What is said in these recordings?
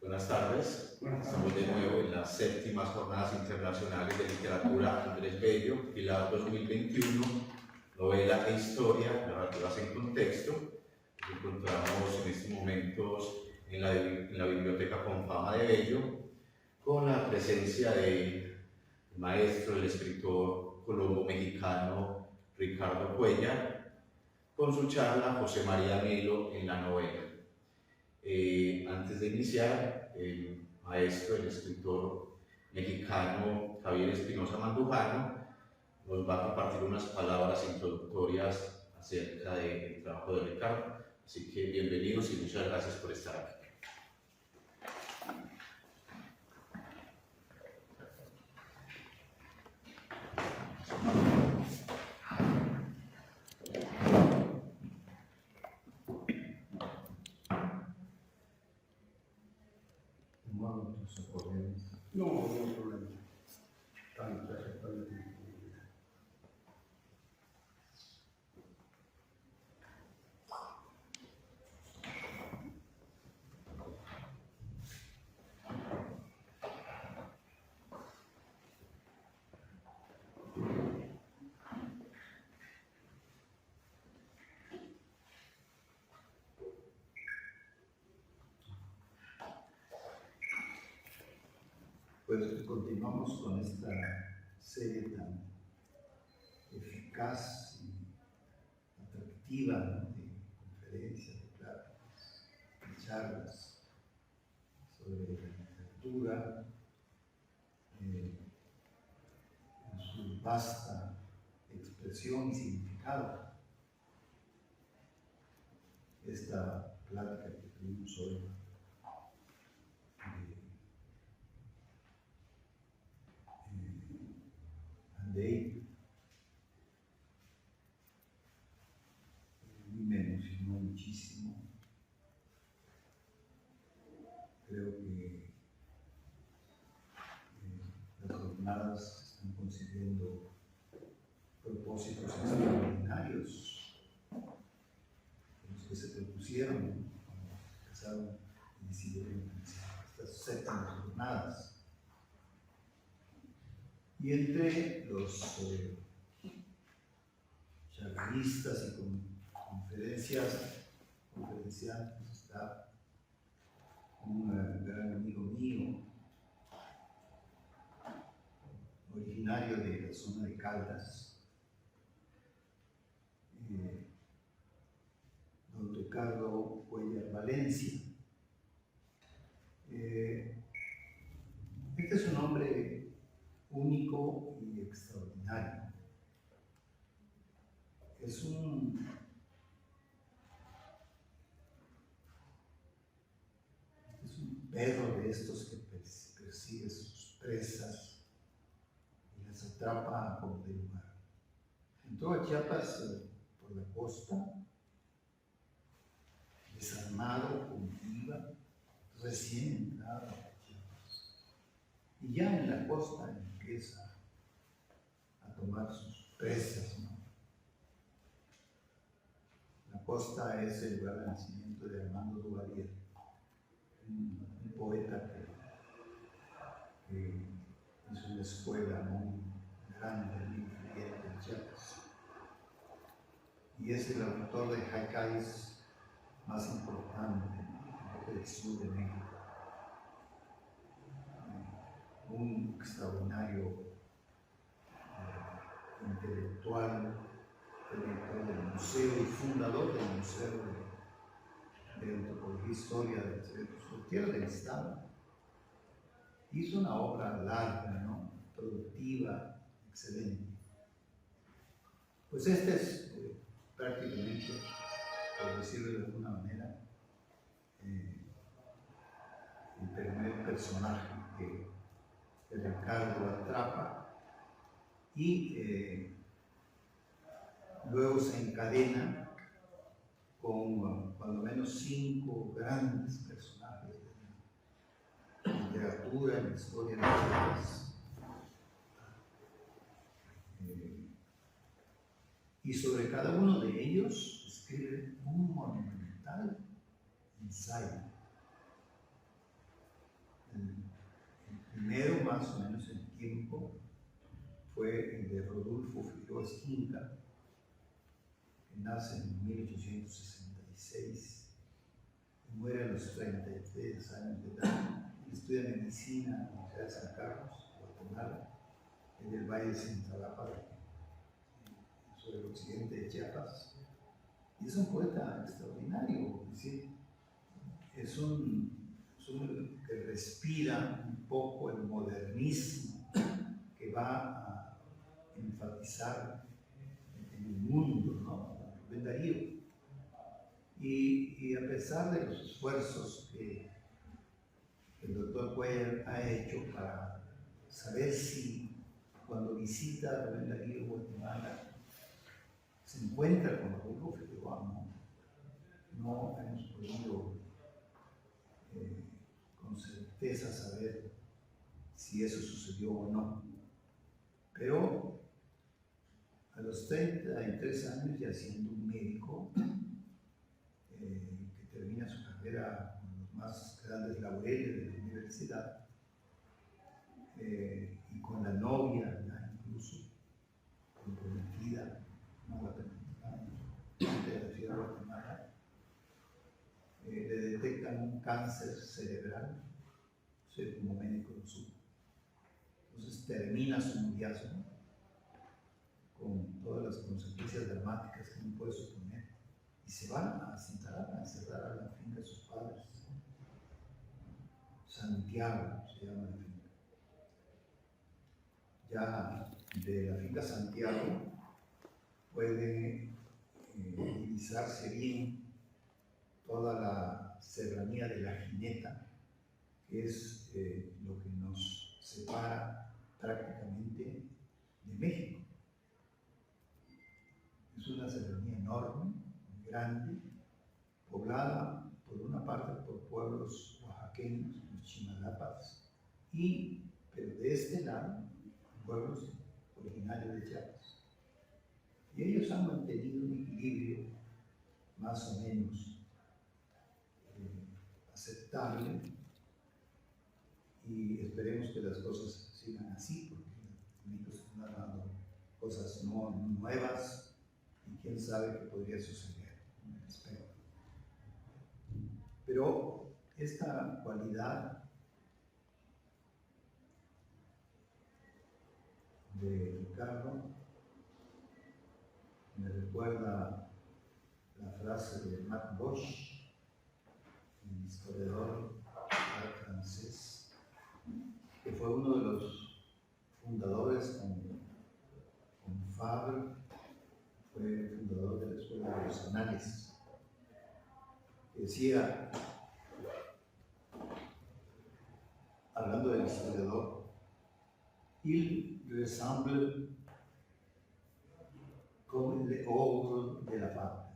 Buenas tardes. Estamos de nuevo en las séptimas Jornadas Internacionales de Literatura Andrés Bello, Pilar 2021, novela e historia, narrativas en contexto. Nos encontramos en estos momentos en la Biblioteca Confama de Bello, con la presencia del maestro, el escritor colombo-mexicano Ricardo Cuellar, con su charla José María Melo en la novela. Antes de iniciar, el maestro, el escritor mexicano Javier Espinosa Mandujano nos va a compartir unas palabras introductorias acerca del trabajo de Ricardo. Así que bienvenidos y muchas gracias por estar aquí. No, no hay problema. Pues continuamos con esta serie tan eficaz y atractiva, ¿no?, de conferencias, de pláticas, de charlas sobre la literatura en su vasta expresión y significado. Esta plática que tuvimos hoy de me emocionó muchísimo. Creo que las jornadas están consiguiendo propósitos extraordinarios, los que se propusieron cuando empezaron y decidieron estas séptimas jornadas. Y entre los charlistas y conferenciantes está un gran amigo mío, originario de la zona de Caldas, don Ricardo Cuellar Valencia. Este es un hombre único y extraordinario. Es un perro de estos que persigue sus presas y las atrapa como de lugar. Entró a Chiapas por la costa, desarmado, como iba, recién entrado a Chiapas. Y ya en la costa empieza a tomar sus presas, ¿no? La costa es el lugar de nacimiento de Armando Duvalier, un poeta que hizo una escuela muy grande, muy influyente en Chiapas. Y es el autor de haikais más importante del sur de México. Un extraordinario intelectual, director del museo y fundador del Museo de Antropología e Historia de la Tierra del Estado. Hizo una obra larga, ¿no?, productiva, excelente. Pues este es prácticamente, por decirlo de alguna manera, el primer personaje que Ricardo atrapa y luego se encadena con cuando menos 5 grandes personajes de la literatura, en la historia de Chiapas. Y sobre cada uno de ellos escribe un monumental ensayo el primero, más o menos en tiempo, fue el de Rodolfo Figueroa Esquinca, que nace en 1866 y muere a los 33 años de edad. Estudia medicina en la Universidad de San Carlos, Guatemala, en el Valle de Cintalapa, sobre el occidente de Chiapas. Y es un poeta extraordinario, es decir, es un que respira un poco el modernismo que va a enfatizar en el mundo, ¿no? Rubén Darío. Y a pesar de los esfuerzos que el doctor Cuellar ha hecho para saber si cuando visita a Rubén Darío Guatemala se encuentra con Rodolfo Figueroa, no hemos podido con certeza saber si eso sucedió o no. Pero a los 33 años, ya siendo un médico que termina su carrera con los más grandes laureles de la universidad, y con la novia ya incluso comprometida, no guatemalteca, de la ciudad de Guatemala, le detectan un cáncer cerebral. Usted como médico lo supo. Entonces termina su noviazgo con todas las consecuencias dramáticas que uno puede suponer y se va a Cintalapa, a encerrar a la finca de sus padres. Santiago se llama la finca. Ya de la finca Santiago puede divisarse bien toda la serranía de la Jineta, que es lo que nos separa prácticamente de México. Es una serranía enorme, grande, poblada por una parte por pueblos oaxaqueños, los Chimalapas, pero de este lado, pueblos originarios de Chiapas. Y ellos han mantenido un equilibrio más o menos aceptable, y esperemos que las cosas sigan así, porque México está dando cosas nuevas y quién sabe qué podría suceder. Espero. Pero esta cualidad de Ricardo me recuerda la frase de Max Bosch, el historiador francés, que fue uno de los fundadores con Fabre, fue fundador de la Escuela de los Anales, que decía, hablando del historiador, il ressemble comme les ogres de la fable.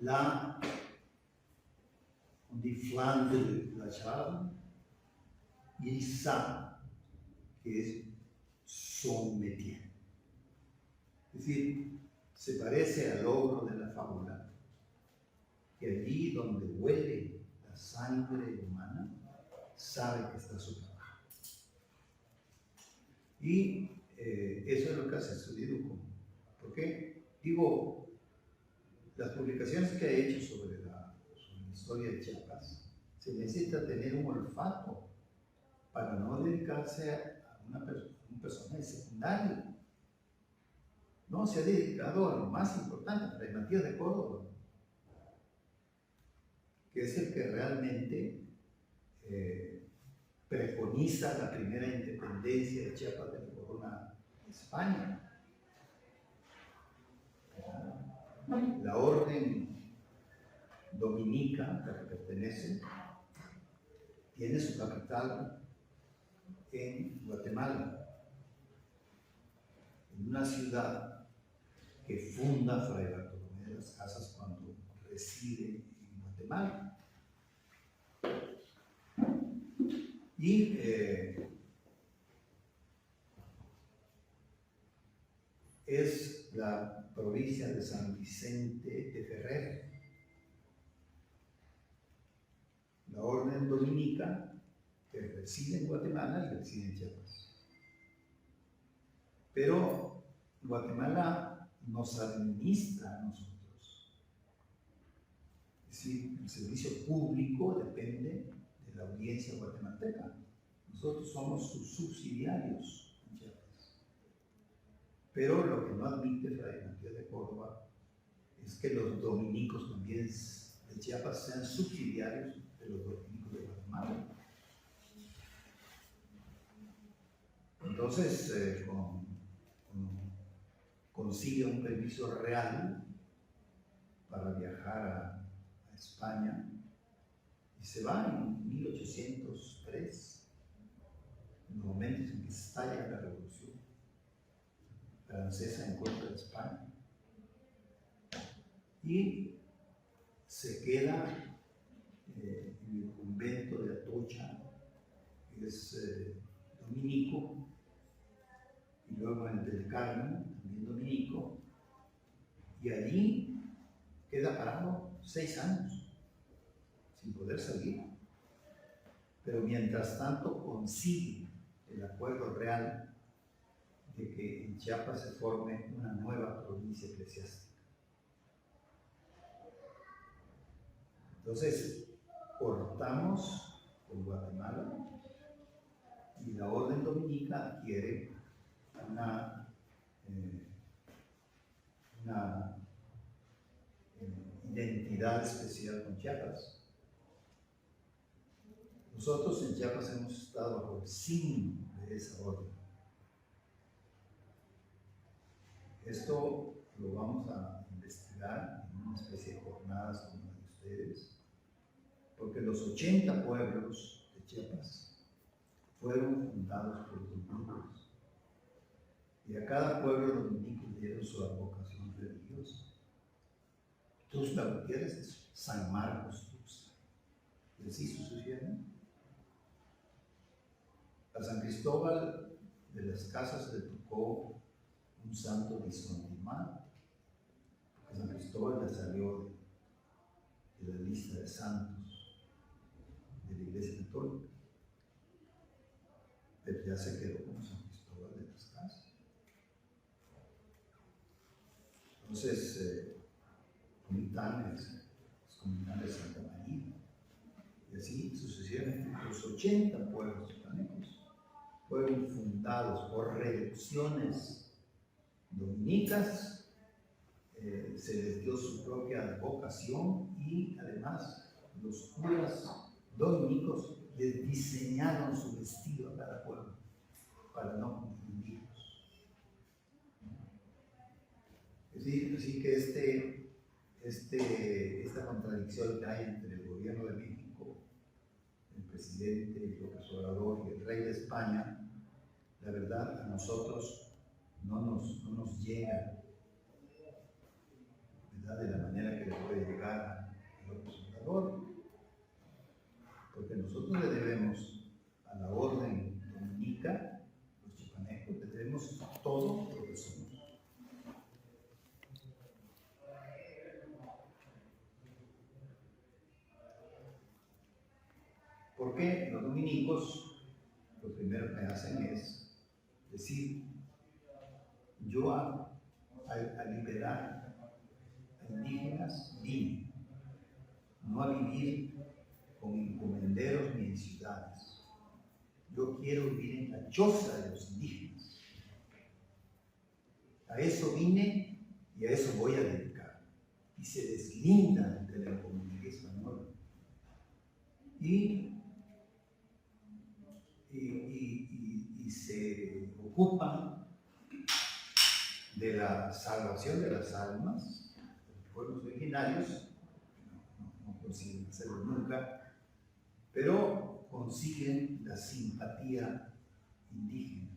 Là, on dit flanc de la charme, il sait que es son métier. Es decir, se parece al ogro de la fábula, que allí donde huele la sangre humana, sabe que está su trabajo. Y eso es lo que hace Sudiruco. ¿Por qué? Digo, las publicaciones que ha hecho sobre la historia de Chiapas, se necesita tener un olfato para no dedicarse a un personaje secundario. No, se ha dedicado a lo más importante, Fray Matías de Córdoba, que es el que realmente preconiza la primera independencia de Chiapas de la corona de España. La orden dominica a la que pertenece tiene su capital en Guatemala, en una ciudad que funda Fray Bartolomé de las Casas cuando reside en Guatemala. Y es la provincia de San Vicente de Ferrer. La orden reside en Guatemala y reside en Chiapas. Pero Guatemala nos administra a nosotros. Es decir, el servicio público depende de la audiencia guatemalteca. Nosotros somos sus subsidiarios en Chiapas. Pero lo que no admite Fray Matías de Córdoba es que los dominicos también de Chiapas sean subsidiarios de los dominicos de Guatemala. Entonces, consigue un permiso real para viajar a España y se va en 1803, en los momentos en que estalla la Revolución Francesa en contra de España, y se queda en el convento de Atocha, que es dominico, y luego en el del Carmen, también dominico, y allí queda parado 6 años, sin poder salir. Pero mientras tanto consigue el acuerdo real de que en Chiapas se forme una nueva provincia eclesiástica. Entonces, cortamos con Guatemala y la orden dominica adquiere una identidad especial con Chiapas. Nosotros en Chiapas hemos estado bajo el signo de esa orden. Esto lo vamos a investigar en una especie de jornadas como la de ustedes, porque los 80 pueblos de Chiapas fueron fundados por dominicos, y a cada pueblo los dominicos dieron su advocación religiosa. Tuxtla Gutiérrez es San Marcos Tuxtla, y así sucesivamente. A San Cristóbal de las Casas le tocó un santo discontinuado. A San Cristóbal le salió de la lista de santos de la Iglesia Católica, pero ya se quedó como San Cristóbal de las Casas. Entonces, Comitán es Comitán de Santa María, y así sucesivamente. Los 80 pueblos chipanecos fueron fundados por reducciones dominicas, se les dio su propia advocación, y además los curas dominicos les diseñaron su vestido a cada pueblo para no confundirlos. Así que esta contradicción que hay entre el gobierno de México, el presidente López Obrador y el rey de España, la verdad a nosotros no nos llega, ¿verdad?, de la manera que le puede llegar a López Obrador, porque nosotros le debemos a la orden dominica, los chipanecos, le debemos todo lo que somos. Porque los dominicos lo primero que hacen es decir: yo a liberar a indígenas vine, no a vivir con encomenderos ni en ciudades. Yo quiero vivir en la choza de los indígenas. A eso vine y a eso voy a dedicar. Y se deslindan de la encomendería española. Y se ocupan de la salvación de las almas de los pueblos originarios, no consiguen hacerlo nunca, pero consiguen la simpatía indígena,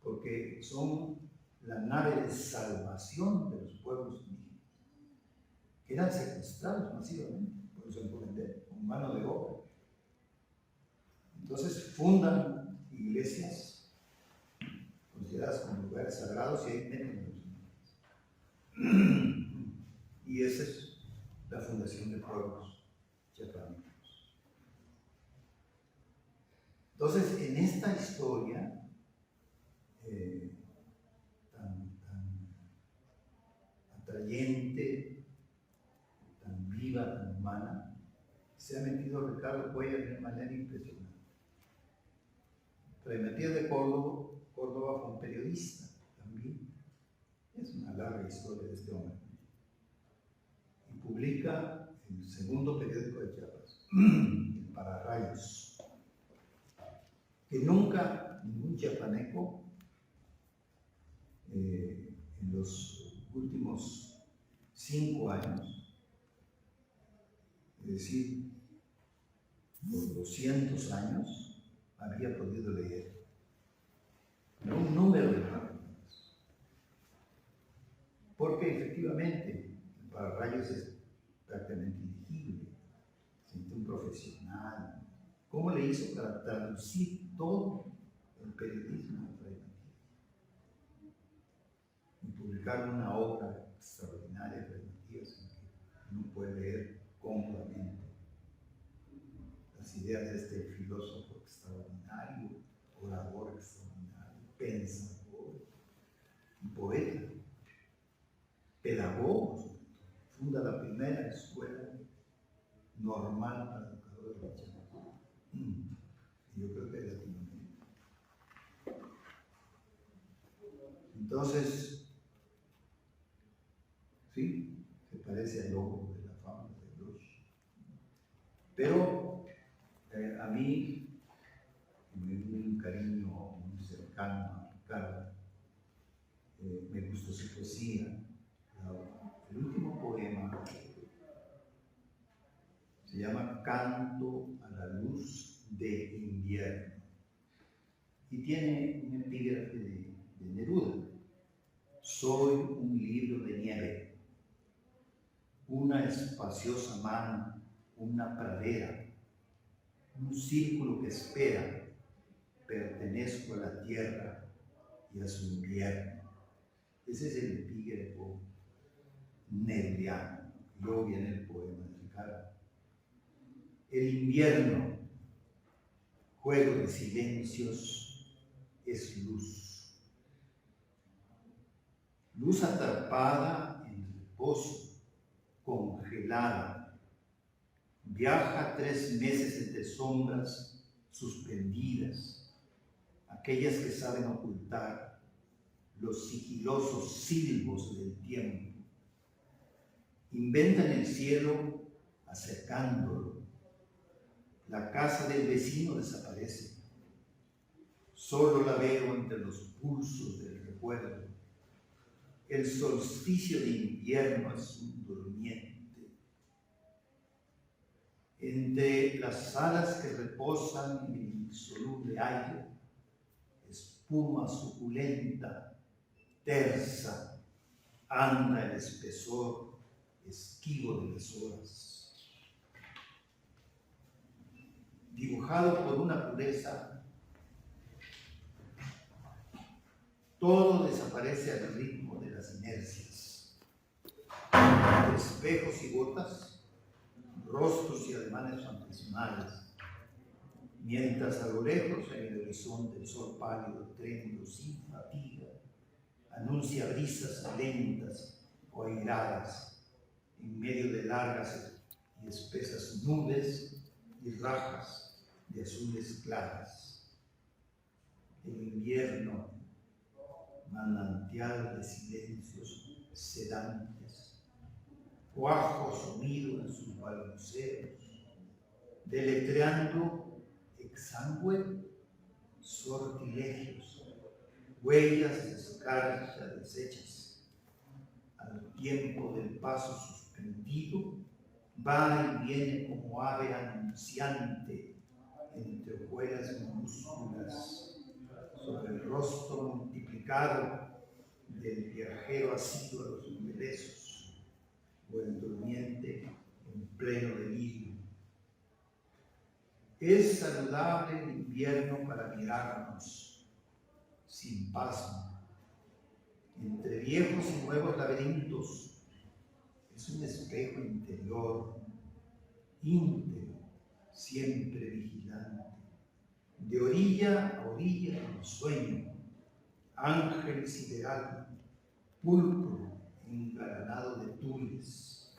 porque son la nave de salvación de los pueblos indígenas, que eran secuestrados masivamente por los encomenderos, con mano de obra. Entonces fundan iglesias consideradas como lugares sagrados y ahí meten a los indígenas. Y esa es la fundación de pueblos chiapanecos. Entonces, en esta historia tan atrayente, tan viva, tan humana, se ha metido Ricardo Cuellar de una manera impresionante. Fray Matías de Córdoba fue un periodista también. Es una larga historia de este hombre. Y publica en el segundo periódico de Chiapas, el Pararrayos, que nunca ningún chiapaneco en los últimos 5 años, es decir, por 200 años, había podido leer. No un número de páginas. Porque efectivamente, el Pararrayos es prácticamente ilegible, sin un profesional. ¿Cómo le hizo para traducir todo el periodismo de Fray Matías? Y publicar una obra extraordinaria de Fray Matías en que uno puede leer cómodamente las ideas de este filósofo extraordinario, orador extraordinario, pensador y poeta, pedagogo. Funda la primera escuela normal para educadores de Chiapas. Yo creo que de Latinoamérica. Entonces, sí, se parece al lobo de la fábula de Bloch. Pero a mí me dio un cariño muy cercano a Ricardo. Me gustó su poesía. El último poema se llama Canto a la luz de invierno y tiene un epígrafe de Neruda. Soy un libro de nieve, una espaciosa mano, una pradera, un círculo que espera. Pertenezco a la tierra y a su invierno. Ese es el epígrafe nerudiano. Luego viene el poema de Ricardo. El invierno, juego de silencios, es luz. Luz atrapada en el reposo, congelada. Viaja 3 meses entre sombras suspendidas, aquellas que saben ocultar los sigilosos silbos del tiempo. Inventan el cielo acercándolo. La casa del vecino desaparece. Solo la veo entre los pulsos del recuerdo. El solsticio de invierno es un durmiente. Entre las alas que reposan en el insoluble aire, espuma suculenta, tersa, anda el espesor esquivo de las horas. Dibujado por una pureza, todo desaparece al ritmo de las inercias. Espejos y botas, rostros y ademanes fantasmales, mientras a lo lejos en el horizonte el sol pálido, trémulo, sin fatiga, anuncia brisas lentas o airadas en medio de largas y espesas nubes y rajas de azules claras. El invierno, manantial de silencios sedantes, cuajo sumido en sus balbuceos, deletreando exangüe sortilegios, huellas de escarcha deshechas. Al tiempo del paso suspendido, va y viene como ave anunciante entre hojuelas minúsculas sobre el rostro multiplicado del viajero asido a los embelezos o el durmiente en pleno delirio. Es saludable el invierno para mirarnos sin pasmo entre viejos y nuevos laberintos. Es un espejo interior, íntegro, siempre vigilante. de orilla a orilla en sueño, ángel sideral, pulcro engalanado de tules,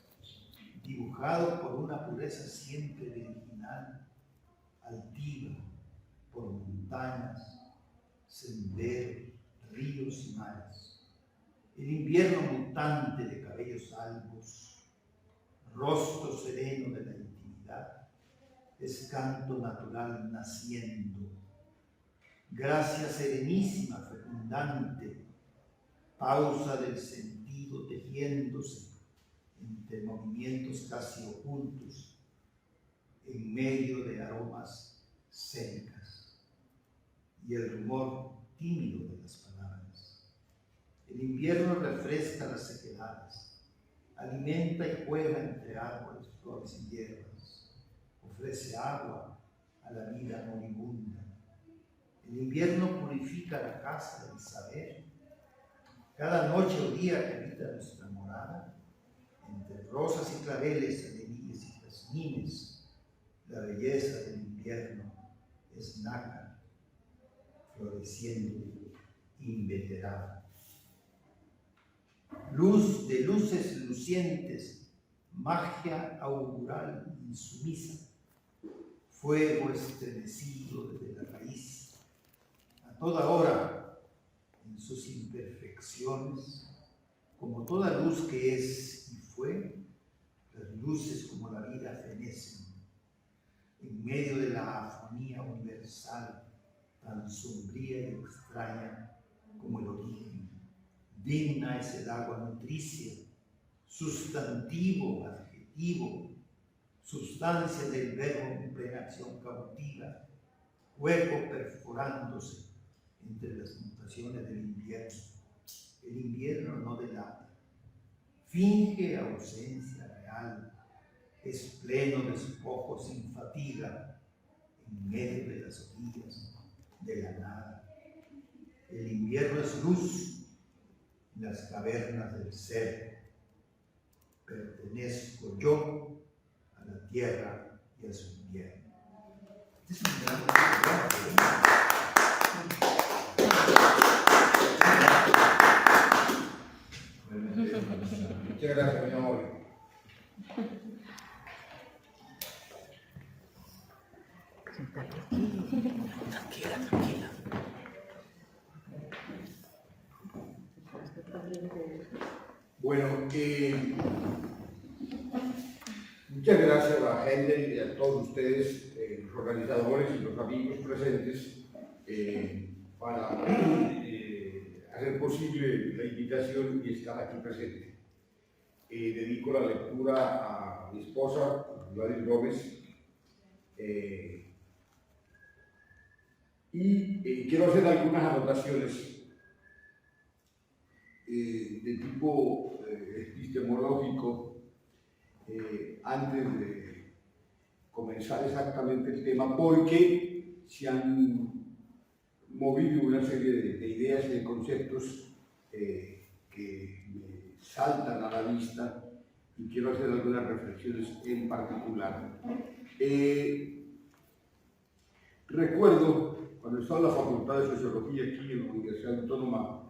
dibujado por una pureza siempre virginal, altiva por montañas, senderos, ríos y mares. El invierno mutante de cabellos albos, rostro sereno de la intimidad, es canto natural naciendo, gracia serenísima fecundante, pausa del sentido tejiéndose entre movimientos casi ocultos, en medio de aromas secas y el rumor tímido de las palabras. El invierno refresca las sequedades, alimenta y juega entre árboles, flores y hierbas, ofrece agua a la vida moribunda. El invierno purifica la casa del saber. Cada noche o día que habita nuestra morada, entre rosas y claveles, alegrías y jazmines, la belleza del invierno es nácar, floreciendo, inveterada. Luz de luces lucientes, magia augural insumisa, fuego estremecido desde la raíz, a toda hora, en sus imperfecciones, como toda luz que es y fue, las luces como la vida fenecen, en medio de la afonía universal, tan sombría y extraña como el origen. Digna es el agua nutricia, sustantivo, adjetivo, sustancia del verbo en plena acción cautiva, hueco perforándose entre las mutaciones del invierno. El invierno no delata, finge ausencia real, es pleno despojo sin fatiga, en medio de las orillas de la nada. El invierno es luz en las cavernas del ser. Pertenezco yo a la tierra y a su invierno. Este es un gran Muchas gracias, mi amor. Tranquila. Bueno, muchas gracias a Hender y a todos ustedes, los organizadores y los amigos presentes, para hacer posible la invitación y estar aquí presente. Dedico la lectura a mi esposa, Gladys Gómez, y quiero hacer algunas anotaciones de tipo epistemológico antes de comenzar exactamente el tema, porque se han movido una serie de ideas y de conceptos que me saltan a la vista y quiero hacer algunas reflexiones en particular. Recuerdo cuando estaba en la Facultad de Sociología aquí en la Universidad Autónoma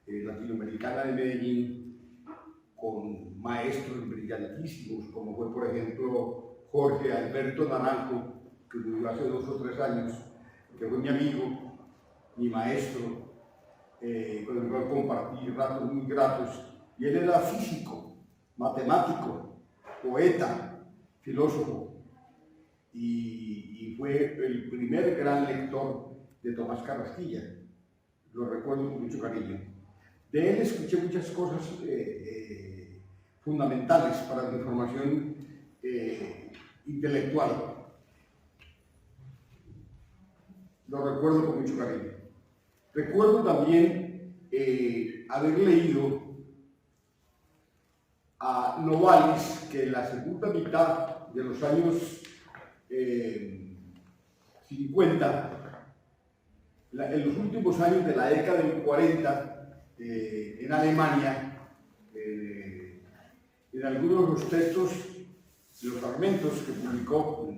Latinoamericana de Medellín, con maestros brillantísimos, como fue por ejemplo Jorge Alberto Naranjo, que murió hace 2 o 3 años, que fue mi amigo, mi maestro, con el cual compartí ratos muy gratos, y él era físico, matemático, poeta, filósofo, y fue el primer gran lector de Tomás Carrasquilla. Lo recuerdo con mucho cariño. De él escuché muchas cosas fundamentales para mi formación intelectual. Lo recuerdo con mucho cariño. Recuerdo también haber leído a Novalis, que en la segunda mitad de los años 50, en los últimos años de la década del 40, en Alemania, en algunos de los textos, los fragmentos que publicó,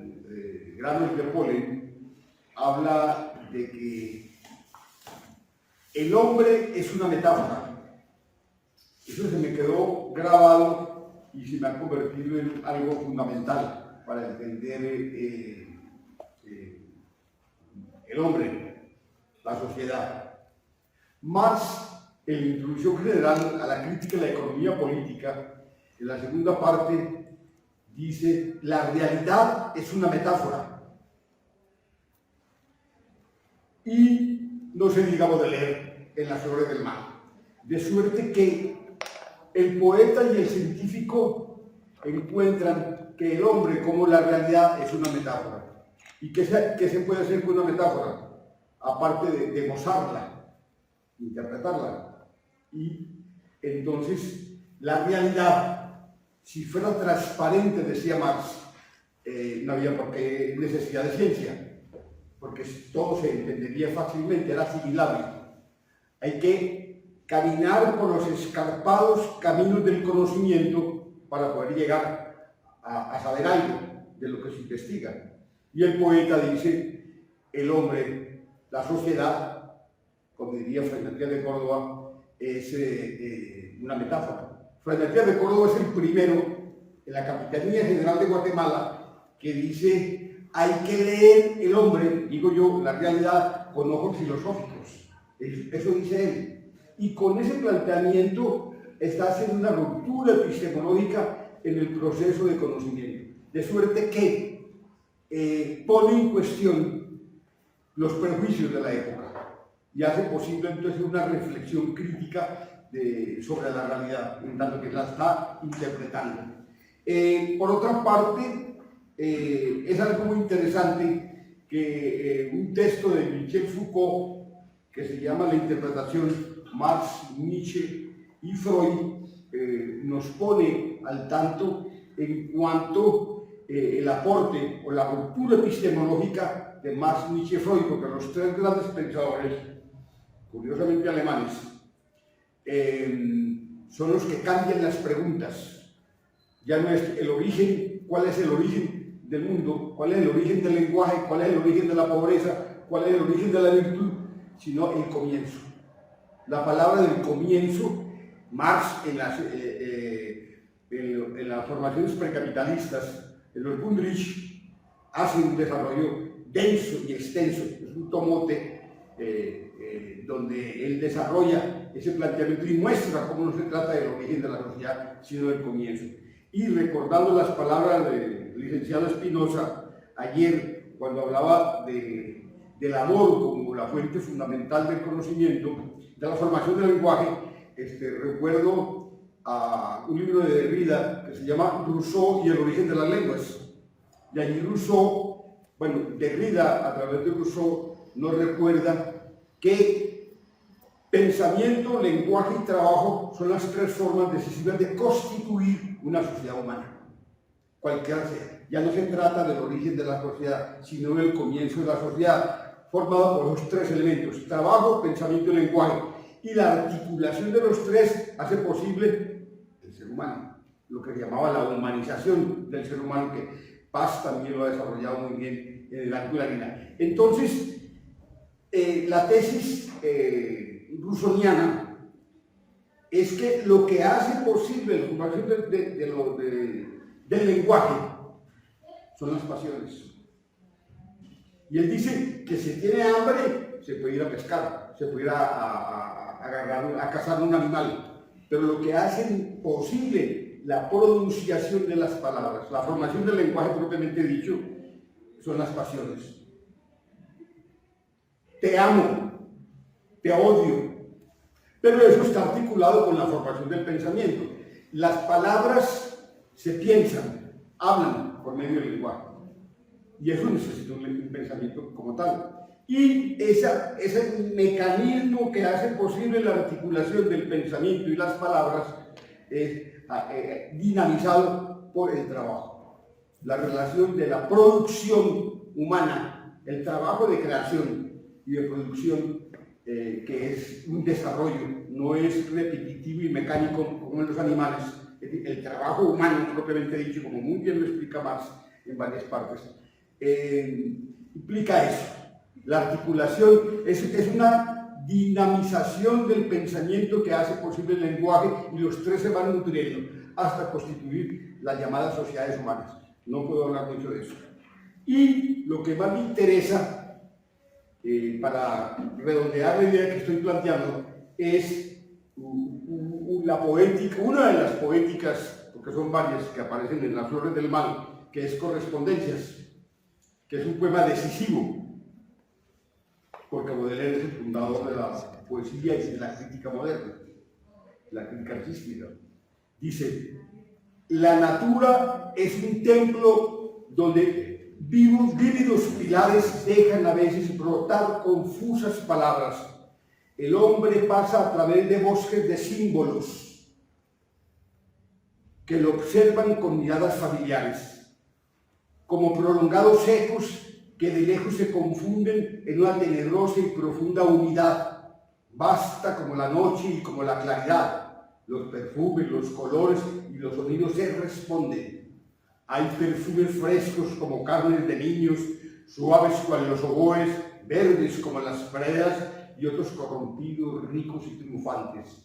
Granos de Polen, habla de que el hombre es una metáfora. Eso se me quedó grabado y se me ha convertido en algo fundamental para entender el hombre, la sociedad. Marx, en la introducción general a la crítica de la economía política, en la segunda parte, dice: la realidad es una metáfora. Y no se diga Baudelaire en Las Flores del Mal. De suerte que el poeta y el científico encuentran que el hombre como la realidad es una metáfora. ¿Y qué se puede hacer con una metáfora? Aparte de gozarla, interpretarla. Y entonces la realidad, si fuera transparente, decía Marx, no había por qué necesidad de ciencia, porque todo se entendería fácilmente, era asimilable. Hay que caminar por los escarpados caminos del conocimiento para poder llegar a saber algo de lo que se investiga. Y el poeta dice: el hombre, la sociedad, como diría Fray Matías de Córdoba, es una metáfora. Fray Matías de Córdoba es el primero en la Capitanía General de Guatemala que dice: hay que leer el hombre, digo yo, la realidad con ojos filosóficos. Eso dice él. Y con ese planteamiento está haciendo una ruptura epistemológica en el proceso de conocimiento. De suerte que pone en cuestión los prejuicios de la época y hace posible entonces una reflexión crítica sobre la realidad, en tanto que la está interpretando. Por otra parte, es algo muy interesante que un texto de Michel Foucault, que se llama La interpretación Marx, Nietzsche y Freud, nos pone al tanto en cuanto el aporte o la ruptura epistemológica de Marx, Nietzsche y Freud, porque los tres grandes pensadores, curiosamente alemanes, son los que cambian las preguntas. Ya no es el origen, cuál es el origen del mundo, cuál es el origen del lenguaje, cuál es el origen de la pobreza, cuál es el origen de la virtud, sino el comienzo. La palabra del comienzo, Marx en las formaciones precapitalistas, en los Bundrich, hace un desarrollo denso y extenso. Es un tomote donde él desarrolla ese planteamiento y muestra cómo no se trata del origen de la sociedad, sino del comienzo. Y recordando las palabras del licenciado Spinoza ayer, cuando hablaba del amor como la fuente fundamental del conocimiento, de la formación del lenguaje, recuerdo a un libro de Derrida que se llama Rousseau y el origen de las lenguas. Y allí Rousseau, Derrida a través de Rousseau nos recuerda que pensamiento, lenguaje y trabajo son las tres formas decisivas de constituir una sociedad humana, cualquiera sea. Ya no se trata del origen de la sociedad, sino del comienzo de la sociedad, formado por los tres elementos: trabajo, pensamiento y lenguaje. Y la articulación de los tres hace posible el ser humano, lo que llamaba la humanización del ser humano, que Paz también lo ha desarrollado muy bien en el Arte de la Vida. Entonces, la tesis rusoniana es que lo que hace posible la formación del lenguaje son las pasiones. Y él dice que si tiene hambre, se puede ir a pescar, se puede ir a cazar un animal, pero lo que hace posible la pronunciación de las palabras, la formación del lenguaje propiamente dicho, son las pasiones. Te amo, te odio, pero eso está articulado con la formación del pensamiento. Las palabras se piensan, hablan por medio del lenguaje, y eso necesita un pensamiento como tal. Y ese mecanismo que hace posible la articulación del pensamiento y las palabras es dinamizado por el trabajo. La relación de la producción humana, el trabajo de creación y de producción, que es un desarrollo, no es repetitivo y mecánico como en los animales. El trabajo humano, propiamente dicho, como muy bien lo explica Marx en varias partes, implica eso. La articulación es una dinamización del pensamiento que hace posible el lenguaje y los tres se van nutriendo hasta constituir las llamadas sociedades humanas. No puedo hablar mucho de eso. Y lo que más me interesa, para redondear la idea que estoy planteando, es la poética, una de las poéticas, porque son varias que aparecen en Las Flores del Mal, que es Correspondencias, que es un poema decisivo, porque Baudelaire es el fundador de la poesía y de la crítica moderna, la crítica artística. Dice: la natura es un templo donde vívidos pilares dejan a veces brotar confusas palabras. El hombre pasa a través de bosques de símbolos que lo observan con miradas familiares, como prolongados ecos que de lejos se confunden en una tenebrosa y profunda unidad, vasta como la noche y como la claridad. Los perfumes, los colores y los sonidos se responden. Hay perfumes frescos como carnes de niños, suaves cual los oboes, verdes como las praderas, y otros corrompidos, ricos y triunfantes,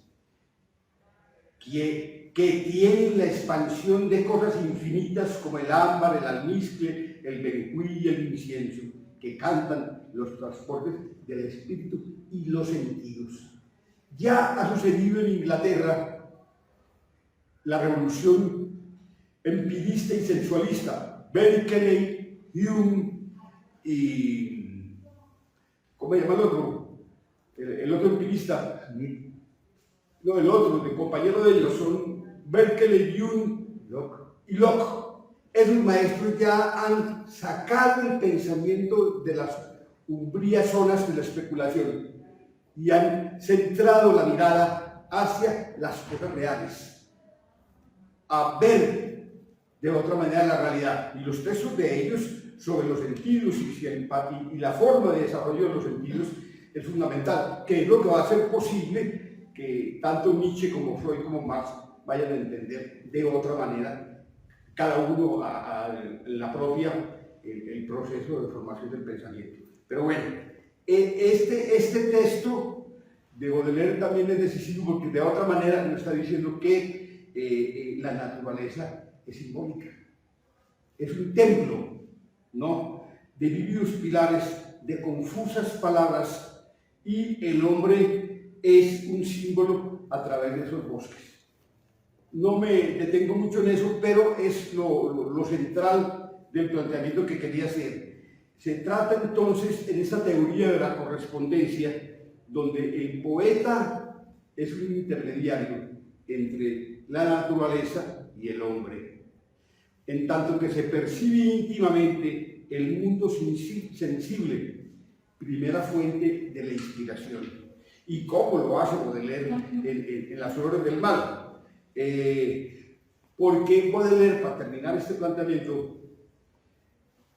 que tienen la expansión de cosas infinitas como el ámbar, el almizcle, el benjuí y el incienso, que cantan los transportes del espíritu y los sentidos. Ya ha sucedido en Inglaterra la revolución empirista y sensualista. Berkeley, Hume y... ¿cómo se llama el otro? El otro empirista. No, el otro, el compañero de ellos, son Berkeley, Hume y Locke. Esos maestros ya han sacado el pensamiento de las umbrías zonas de la especulación y han centrado la mirada hacia las cosas reales, a ver de otra manera la realidad. Y los textos de ellos sobre los sentidos y la forma de desarrollo de los sentidos es fundamental, que es lo que va a hacer posible que tanto Nietzsche como Freud como Marx vayan a entender de otra manera, cada uno el proceso de formación del pensamiento. Pero bueno, este texto de Baudelaire también es decisivo porque de otra manera nos está diciendo que la naturaleza es simbólica, es un templo, ¿no?, de vívidos pilares, de confusas palabras, y el hombre es un símbolo a través de esos bosques. No me detengo mucho en eso, pero es lo central del planteamiento que quería hacer. Se trata entonces en esta teoría de la correspondencia, donde el poeta es un intermediario entre la naturaleza y el hombre, en tanto que se percibe íntimamente el mundo sensible, primera fuente de la inspiración. ¿Y cómo lo hace Baudelaire en Las Flores del Mal? Porque Baudelaire, para terminar este planteamiento,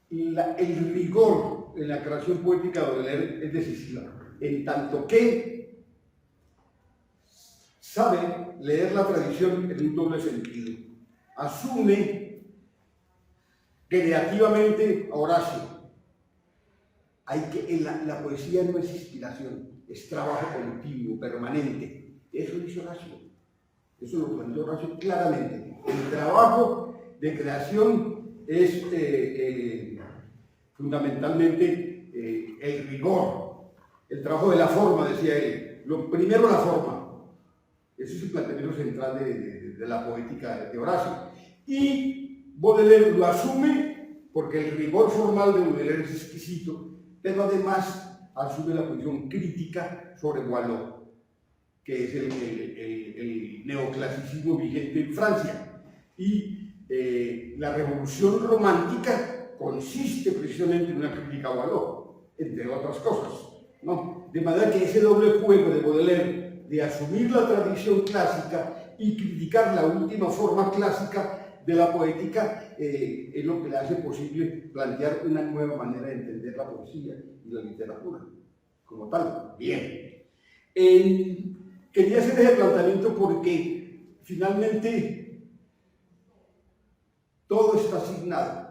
el rigor en la creación poética de Baudelaire es decisiva, en tanto que sabe leer la tradición en un doble sentido. Asume creativamente a Horacio. La poesía no es inspiración, es trabajo continuo, permanente. Eso dice Horacio. Eso lo planteó Horacio claramente. El trabajo de creación es fundamentalmente el rigor, el trabajo de la forma, decía él. Primero la forma. Ese es el planteamiento central de la poética de Horacio. Y Baudelaire lo asume porque el rigor formal de Baudelaire es exquisito, pero además asume la posición crítica sobre Boileau, que es el neoclasicismo vigente en Francia. Y la revolución romántica consiste precisamente en una crítica a Boileau, entre otras cosas, ¿no? De manera que ese doble juego de Baudelaire de asumir la tradición clásica y criticar la última forma clásica de la poética es lo que le hace posible plantear una nueva manera de entender la poesía y la literatura como tal. Bien. Quería hacer ese planteamiento porque finalmente todo está asignado.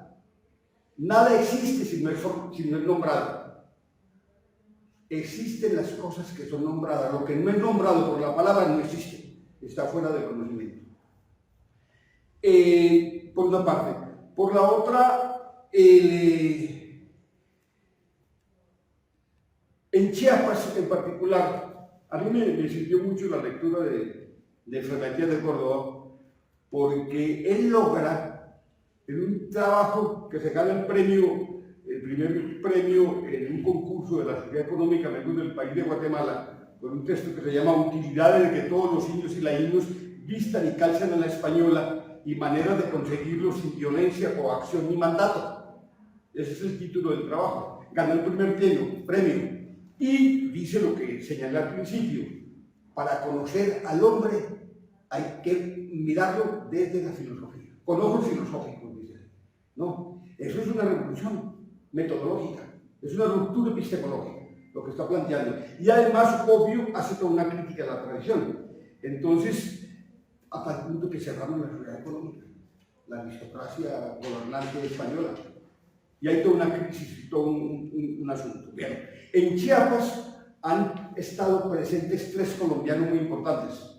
Nada existe si no es nombrado. existen las cosas que son nombradas. Lo que no es nombrado por la palabra no existe, está fuera del conocimiento. Por una parte. Por la otra, en Chiapas en particular, a mí me sirvió mucho la lectura de Fray Matías de Córdoba, porque él logra, en un trabajo que se gana el primer premio en un concurso de la Sociedad Económica del país de Guatemala, con un texto que se llama Utilidades de que todos los indios y laínos vistan y calzan en la española y maneras de conseguirlo sin violencia, coacción ni mandato. Ese es el título del trabajo. Ganó el primer premio y dice lo que señalé al principio: para conocer al hombre hay que mirarlo desde la filosofía, con ojos filosóficos, dice, ¿no? Eso es una revolución metodológica, es una ruptura epistemológica lo que está planteando, y además, obvio, hace toda una crítica a la tradición. Entonces, hasta el punto que cerramos la sociedad económica, la aristocracia gobernante española, y hay toda una crisis, todo un asunto. Bien, en Chiapas han estado presentes 3 colombianos muy importantes.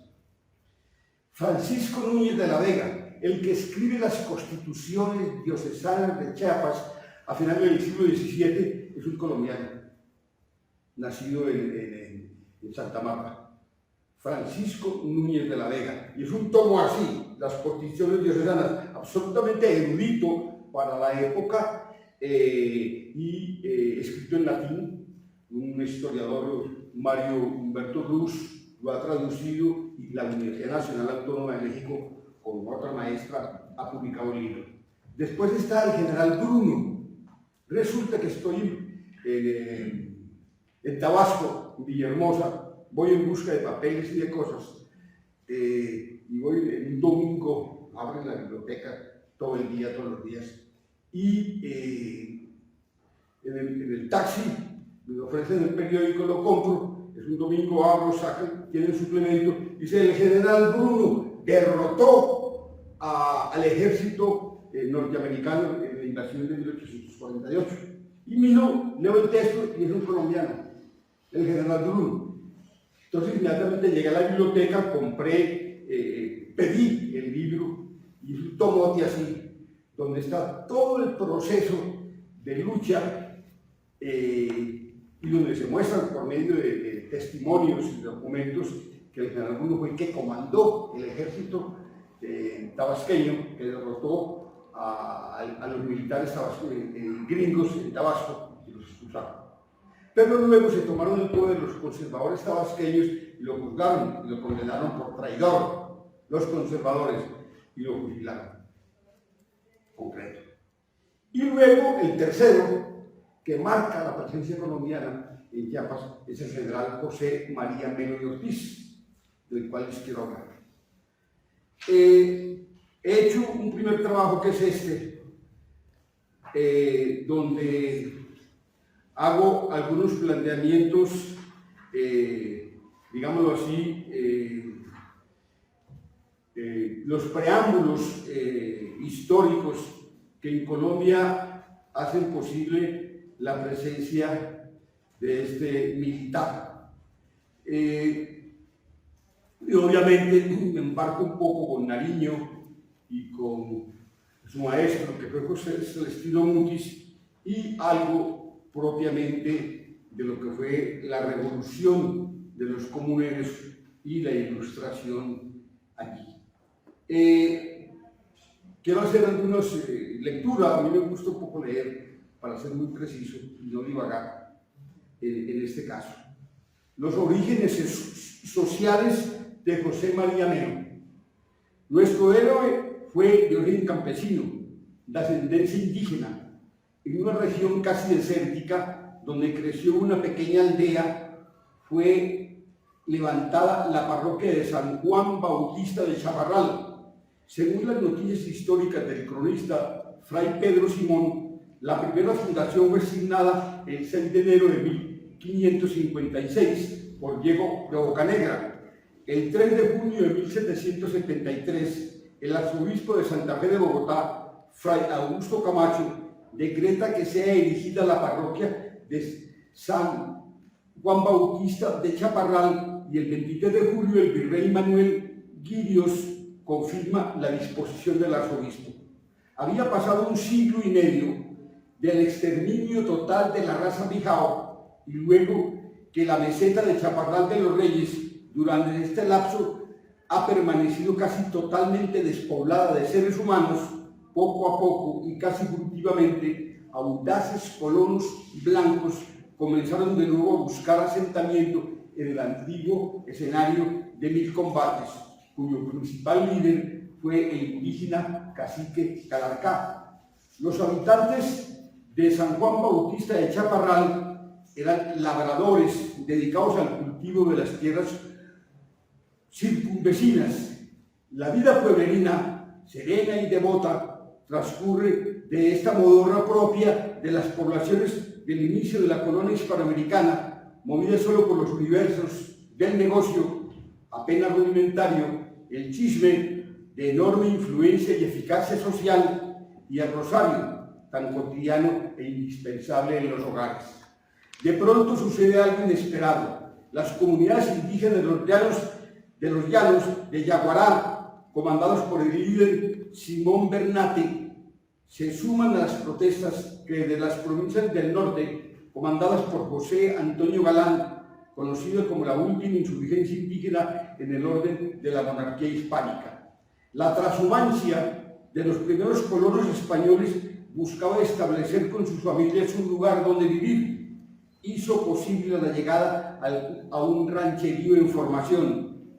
Francisco Núñez de la Vega, el que escribe las constituciones diocesanas de Chiapas a finales del siglo XVII, es un colombiano, nacido en Santa Marta. Francisco Núñez de la Vega, y es un tomo así, las constituciones diocesanas, absolutamente erudito para la época, escrito en latín. Un historiador, Mario Humberto Ruz, lo ha traducido, y la Universidad Nacional Autónoma de México, con otra maestra, ha publicado el libro. Después está el general Bruno. Resulta que estoy en Tabasco, en Villahermosa, voy en busca de papeles y de cosas, y voy en un domingo, abren la biblioteca todo el día, todos los días, y en el taxi me ofrecen el periódico, lo compro, es un domingo, abro, sacan, tienen suplemento, dice: el general Bruno derrotó al ejército norteamericano en la invasión de 1848, y miro, leo el texto y es un colombiano, el general Bruno. Entonces inmediatamente llegué a la biblioteca, compré, pedí el libro, y es un tomote así, donde está todo el proceso de lucha, y donde se muestran por medio de testimonios y documentos que el general Bruno fue el que comandó el ejército tabasqueño, que derrotó a los militares gringos en Tabasco y los expulsaron. Pero luego se tomaron el poder los conservadores tabasqueños y lo juzgaron y lo condenaron por traidor, los conservadores, y lo fusilaron. Concreto. Y luego el tercero, que marca la presencia colombiana en Chiapas, es el general José María Melo de Ortiz, del cual les quiero hablar. He hecho un primer trabajo que es este, donde hago algunos planteamientos, digámoslo así, los preámbulos históricos que en Colombia hacen posible la presencia de este militar. Y obviamente me embarco un poco con Nariño y con su maestro, que fue José Celestino Mutis, y algo propiamente de lo que fue la revolución de los comuneros y la ilustración allí. Quiero hacer algunas lecturas. A mí me gusta un poco leer, para ser muy preciso y no divagar en este caso. Los orígenes sociales de José María Melo. Nuestro héroe fue de origen campesino, de ascendencia indígena, en una región casi desértica, donde creció una pequeña aldea. Fue levantada la parroquia de San Juan Bautista de Chaparral. Según las noticias históricas del cronista Fray Pedro Simón, la primera fundación fue asignada el 6 de enero de 1556 por Diego de Bocanegra. El 3 de junio de 1773, el arzobispo de Santa Fe de Bogotá, Fray Augusto Camacho, decreta que sea erigida la parroquia de San Juan Bautista de Chaparral y el 23 de julio el virrey Manuel Guirios confirma la disposición del arzobispo. Había pasado un siglo y medio del exterminio total de la raza Bijao y luego que la meseta de Chaparral de los Reyes durante este lapso ha permanecido casi totalmente despoblada de seres humanos, poco a poco y casi furtivamente, audaces colonos blancos comenzaron de nuevo a buscar asentamiento en el antiguo escenario de 1000 combates, cuyo principal líder fue el indígena cacique Calarcá. Los habitantes de San Juan Bautista de Chaparral eran labradores dedicados al cultivo de las tierras circunvecinas. La vida pueblerina, serena y devota, transcurre de esta modorra propia de las poblaciones del inicio de la colonia hispanoamericana, movida solo por los universos del negocio, apenas rudimentario, el chisme de enorme influencia y eficacia social, y el rosario, tan cotidiano e indispensable en los hogares. De pronto sucede algo inesperado. Las comunidades indígenas de los llanos de Yaguará, comandados por el líder Simón Bernate, se suman a las protestas que de las provincias del norte, comandadas por José Antonio Galán, conocido como la última insurgencia indígena en el orden de la monarquía hispánica. La transhumancia de los primeros colonos españoles buscaba establecer con sus familias un lugar donde vivir. Hizo posible la llegada a un rancherío en formación,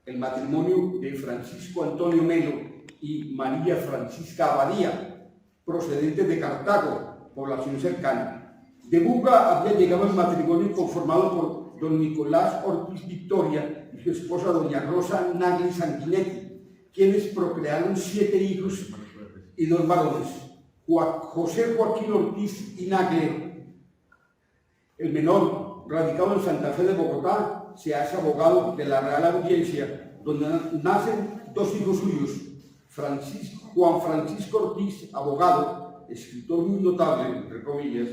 el matrimonio de Francisco Antonio Melo y María Francisca Abadía, procedentes de Cartago, población cercana. De Buga había llegado el matrimonio conformado por don Nicolás Ortiz Victoria y su esposa doña Rosa Nagli Sanguinetti, quienes procrearon 7 hijos y 2 varones. José Joaquín Ortiz y Nagle, el menor, radicado en Santa Fe de Bogotá, se hace abogado de la Real Audiencia, donde nacen 2 hijos suyos, Juan Francisco Ortiz, abogado, escritor muy notable, entre comillas,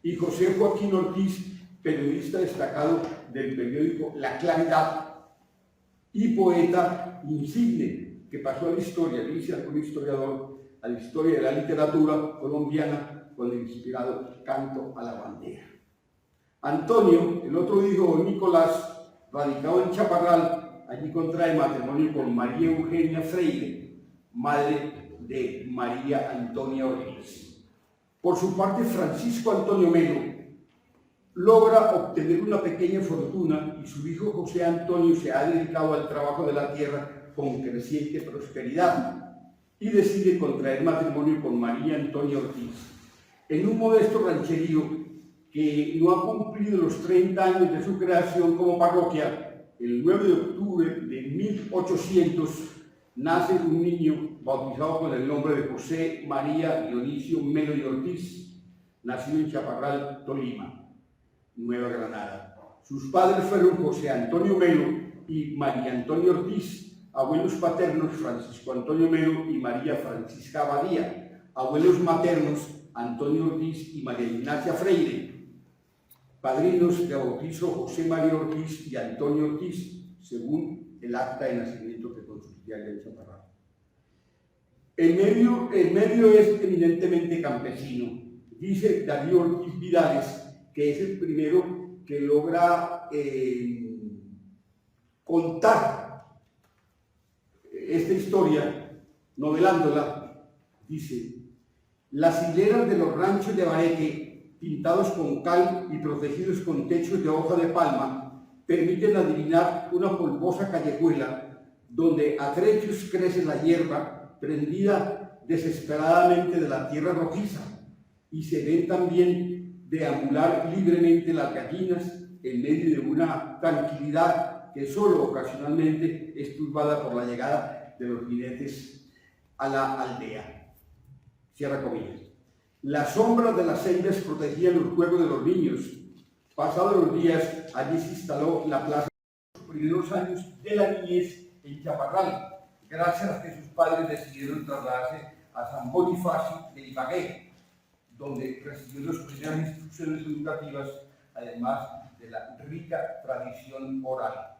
y José Joaquín Ortiz, periodista destacado del periódico La Claridad y poeta insigne, que pasó a la historia, dice algún historiador, a la historia de la literatura colombiana con el inspirado Canto a la Bandera. Antonio, el otro hijo de Nicolás, radicado en Chaparral, allí contrae matrimonio con María Eugenia Freire, madre de María Antonia Ortiz. Por su parte, Francisco Antonio Melo logra obtener una pequeña fortuna y su hijo José Antonio se ha dedicado al trabajo de la tierra con creciente prosperidad y decide contraer matrimonio con María Antonia Ortiz. En un modesto rancherío que no ha cumplido los 30 años de su creación como parroquia, el 9 de octubre de 1800 nace un niño bautizado con el nombre de José María Dionisio Melo y Ortiz, nacido en Chaparral, Tolima, Nueva Granada. Sus padres fueron José Antonio Melo y María Antonia Ortiz, abuelos paternos Francisco Antonio Melo y María Francisca Abadía, abuelos maternos Antonio Ortiz y María Ignacia Freire, padrinos de bautizo José María Ortiz y Antonio Ortiz, según el acta de nacimiento que consulté allá en Chaparral. El medio es eminentemente campesino. Dice Darío Ortiz Vidales que es el primero que logra contar esta historia, novelándola. Dice: las hileras de los ranchos de Bareque, pintados con cal y protegidos con techos de hoja de palma, permiten adivinar una polvosa callejuela donde a trechos crece la hierba prendida desesperadamente de la tierra rojiza, y se ven también deambular libremente las gallinas en medio de una tranquilidad que solo ocasionalmente es turbada por la llegada de los jinetes a la aldea. Cierra comillas. Las sombras de las sendas protegían los juegos de los niños. Pasados los días, allí se instaló la plaza de los primeros años de la niñez en Chaparral, gracias a que sus padres decidieron trasladarse a San Bonifacio de Ibagué, donde recibió las primeras instrucciones educativas, además de la rica tradición oral.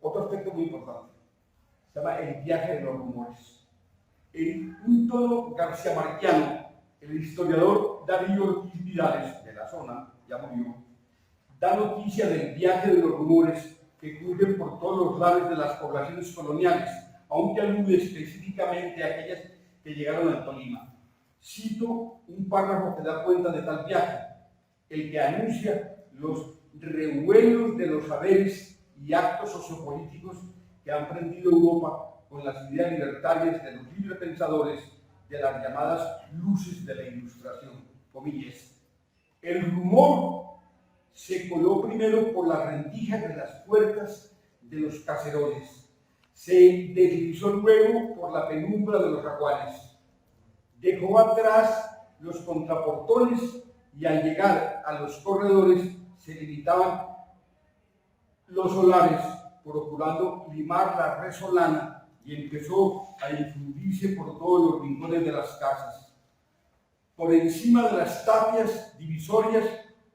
Otro aspecto muy importante se llama el viaje de los rumores. En un tono garciamarquiano, el historiador Darío Ortiz Vidales, de la zona, ya murió, da noticia del viaje de los rumores que cubren por todos los lares de las poblaciones coloniales, aunque alude específicamente a aquellas que llegaron al Tolima. Cito un párrafo que da cuenta de tal viaje, el que anuncia los revuelos de los saberes y actos sociopolíticos que han prendido Europa con las ideas libertarias de los libres pensadores de las llamadas luces de la Ilustración, comillas. El rumor se coló primero por las rendijas de las puertas de los caserones, se deslizó luego por la penumbra de los aguanes, dejó atrás los contraportones y al llegar a los corredores se limitaban los solares, procurando limar la resolana, y empezó a difundirse por todos los rincones de las casas. Por encima de las tapias divisorias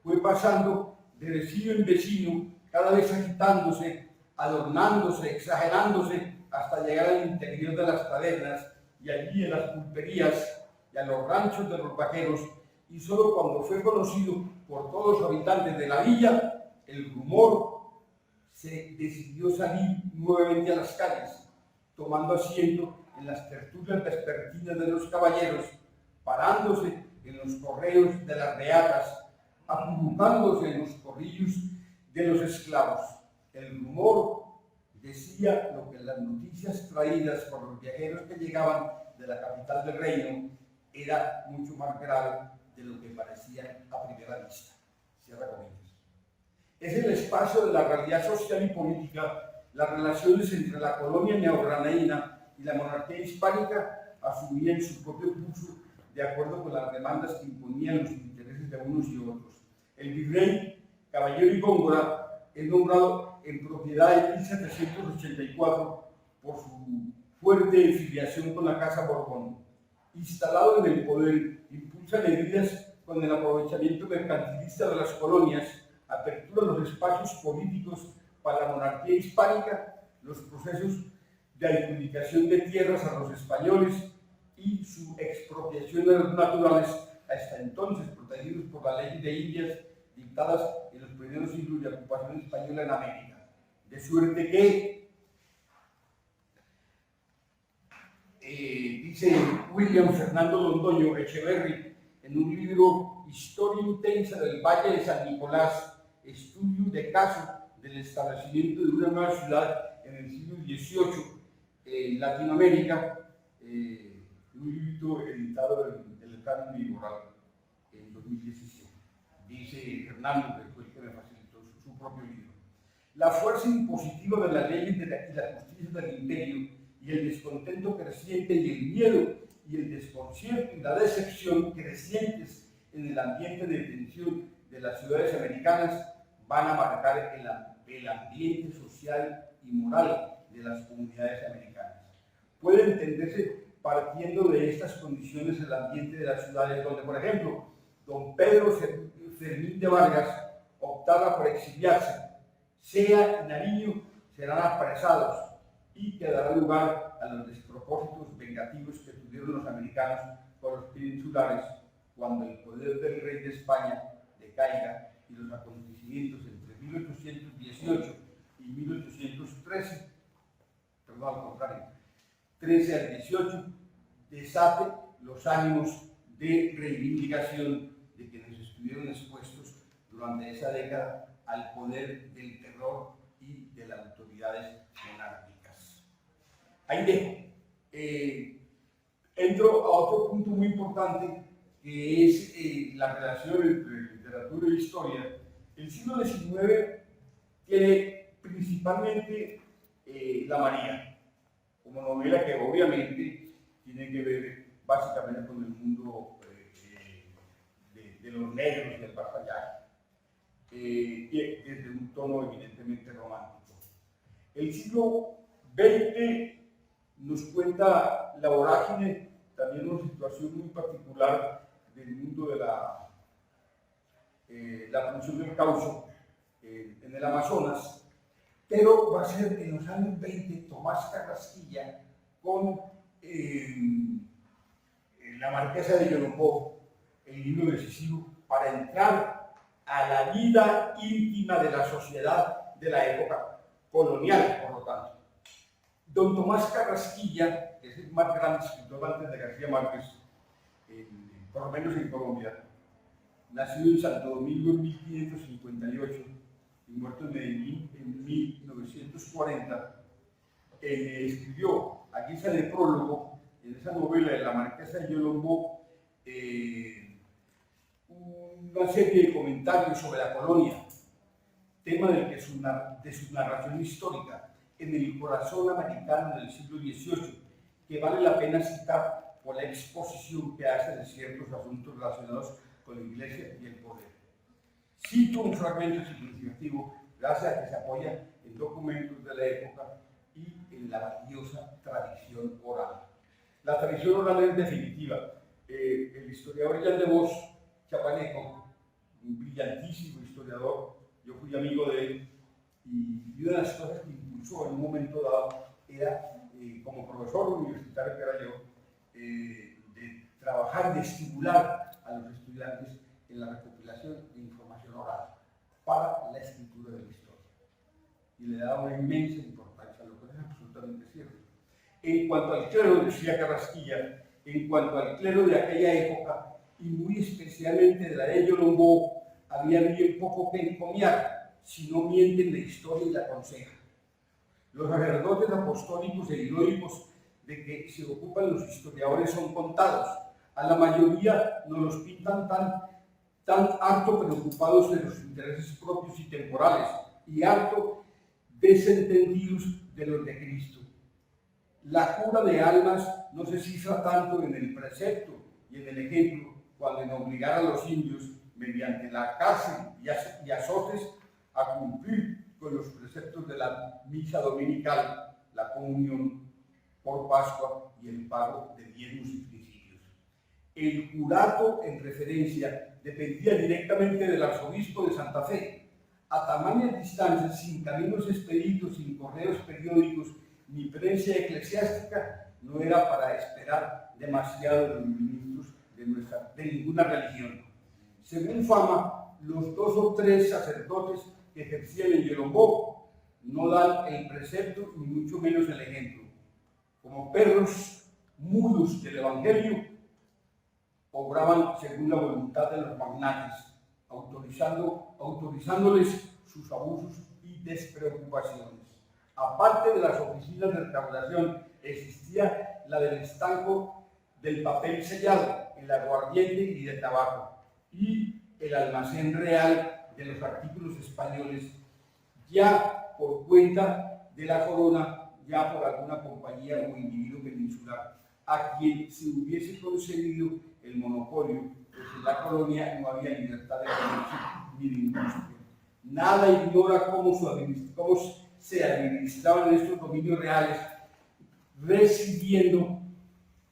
fue pasando de vecino en vecino, cada vez agitándose, adornándose, exagerándose, hasta llegar al interior de las tabernas y allí en las pulperías y a los ranchos de los vaqueros, y solo cuando fue conocido por todos los habitantes de la villa, el rumor se decidió salir nuevamente a las calles, tomando asiento en las tertulias vespertinas de los caballeros, parándose en los correos de las beatas, acurrucándose en los corrillos de los esclavos. El rumor decía lo que las noticias traídas por los viajeros que llegaban de la capital del reino era mucho más grave de lo que parecía a primera vista. Cierra comillas. Es el espacio de la realidad social y política, las relaciones entre la colonia neogranaína y la monarquía hispánica asumían su propio curso de acuerdo con las demandas que imponían los intereses de unos y otros. El virrey Caballero y Góngora es nombrado en propiedad en 1784 por su fuerte filiación con la Casa Borbón. Instalado en el poder, impulsa medidas con el aprovechamiento mercantilista de las colonias, apertura de los espacios políticos para la monarquía hispánica, los procesos de adjudicación de tierras a los españoles y su expropiación de los naturales, hasta entonces protegidos por la ley de Indias dictadas en los primeros siglos de ocupación española en América. De suerte que, dice William Fernando Londoño Echeverry en un libro Historia intensa del Valle de San Nicolás, estudio de caso del establecimiento de una nueva ciudad en el siglo XVIII en Latinoamérica, un libro editado en el Canon Viboral en 2017. Dice Fernando, que fue el que me facilitó su propio libro. La fuerza impositiva de las leyes y la justicia del imperio y el descontento creciente y el miedo y el desconcierto y la decepción crecientes en el ambiente de tensión de las ciudades americanas van a marcar el ambiente social y moral de las comunidades americanas. Puede entenderse partiendo de estas condiciones el ambiente de las ciudades donde, por ejemplo, don Pedro Fermín de Vargas optara por exiliarse, sea Nariño, serán apresados y que dará lugar a los despropósitos vengativos que tuvieron los americanos con los peninsulares cuando el poder del rey de España decaiga y los acontecimientos entre 1818 y 1813, perdón, al contrario, 13 al 18, desate los ánimos de reivindicación de quienes estuvieron expuestos durante esa década al poder del terror y de las autoridades monárquicas. Ahí dejo. Entro a otro punto muy importante, que es la relación entre literatura e historia. El siglo XIX tiene principalmente La María, como novela que obviamente tiene que ver básicamente con el mundo de los negros y del vasallaje, desde un tono evidentemente romántico. El siglo XX nos cuenta la vorágine, también una situación muy particular del mundo la producción del caucho en el Amazonas, pero va a ser en los años 20 Tomás Carrasquilla con la marquesa de Yolombó, el libro decisivo para entrar a la vida íntima de la sociedad de la época colonial, por lo tanto. Don Tomás Carrasquilla, que es el más grande escritor antes de García Márquez, por lo menos en Colombia, nacido en Santo Domingo en 1558 y muerto en Medellín en 1940, escribió a guisa de prólogo en esa novela de la marquesa de Yolombó una serie de comentarios sobre la colonia, tema de su narración histórica en el corazón americano del siglo XVIII, que vale la pena citar por la exposición que hace de ciertos asuntos relacionados con la Iglesia y el poder. Cito un fragmento significativo gracias a que se apoya en documentos de la época y en la valiosa tradición oral. La tradición oral es definitiva. El historiador Jan de Vos Chapaneco, un brillantísimo historiador, yo fui amigo de él, y una de las cosas que impulsó en un momento dado era, como profesor universitario que era yo, de trabajar, de estimular a los estudiantes en la recopilación de información oral para la escritura de la historia. Y le daba una inmensa importancia, lo que es absolutamente cierto. En cuanto al clero, decía Carrasquilla, en cuanto al clero de aquella época, y muy especialmente de la de Yolombó, había bien poco que encomiar, si no mienten la historia y la aconsejan. Los sacerdotes apostólicos e heroicos de que se ocupan los historiadores son contados. A la mayoría nos los pintan tan harto preocupados de los intereses propios y temporales, y harto desentendidos de los de Cristo. La cura de almas no se cifra tanto en el precepto y en el ejemplo, cuando en obligar a los indios, mediante la cárcel y azotes, a cumplir con los preceptos de la misa dominical, la comunión por Pascua y el pago de diezmos y principios. El curato, en referencia, dependía directamente del arzobispo de Santa Fe. A tamañas distancias, sin caminos expeditos, sin correos periódicos, ni prensa eclesiástica, no era para esperar demasiado de los ministros de ninguna religión. Según fama, los 2 o 3 sacerdotes que ejercían en Yolombó no dan el precepto ni mucho menos el ejemplo. Como perros mudos del Evangelio, obraban según la voluntad de los magnates, autorizándoles sus abusos y despreocupaciones. Aparte de las oficinas de recaudación, existía la del estanco del papel sellado, el aguardiente y de tabaco, y el almacén real de los artículos españoles, ya por cuenta de la corona, ya por alguna compañía o individuo peninsular, a quien se hubiese concedido el monopolio, pues en la colonia no había libertad de comercio ni de industria. Nada ignora cómo se administraban estos dominios reales, residiendo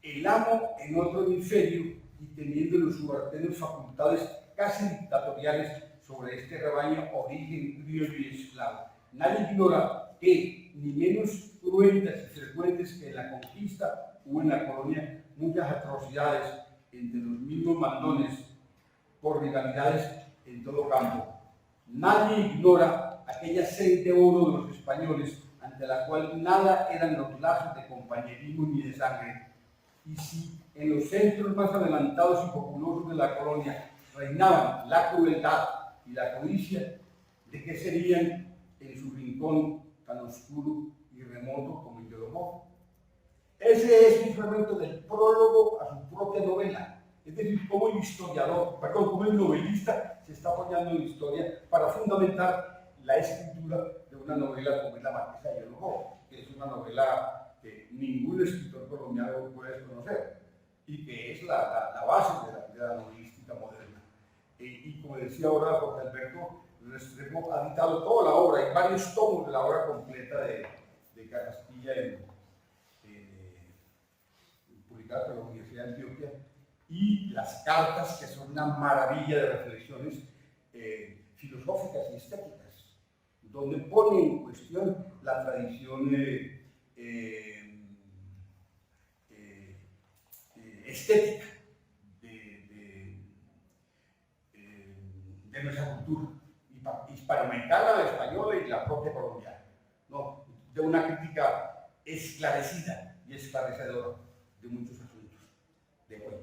el amo en otro hemisferio y teniendo los subalternos facultades casi dictatoriales sobre este rebaño origen criollo y esclavo. Nadie ignora que, ni menos cruentas y frecuentes que en la conquista, hubo en la colonia muchas atrocidades entre los mismos mandones por rivalidades en todo campo. Nadie ignora aquella sed de oro de los españoles, ante la cual nada eran los lazos de compañerismo ni de sangre. Y si en los centros más adelantados y populosos de la colonia reinaban la crueldad y la codicia, ¿de qué serían en su rincón tan oscuro y remoto como el Yolombó? Ese es un fragmento del prólogo a su propia novela. Es decir, cómo el historiador, como el novelista se está apoyando en la historia para fundamentar la escritura de una novela como es La Marquesa de Yolombó, que es una novela que ningún escritor colombiano puede conocer y que es la base de la novelística moderna. Y como decía ahora Jorge Alberto Restrepo, ha editado toda la obra, hay varios tomos de la obra completa de Carrasquilla publicada por la Universidad de Antioquia, y las cartas, que son una maravilla de reflexiones filosóficas y estéticas, donde pone en cuestión la tradición estética de nuestra cultura hispanoamericana, la española y la propia colombiana, ¿no? De una crítica esclarecida y esclarecedora de muchos asuntos de hoy.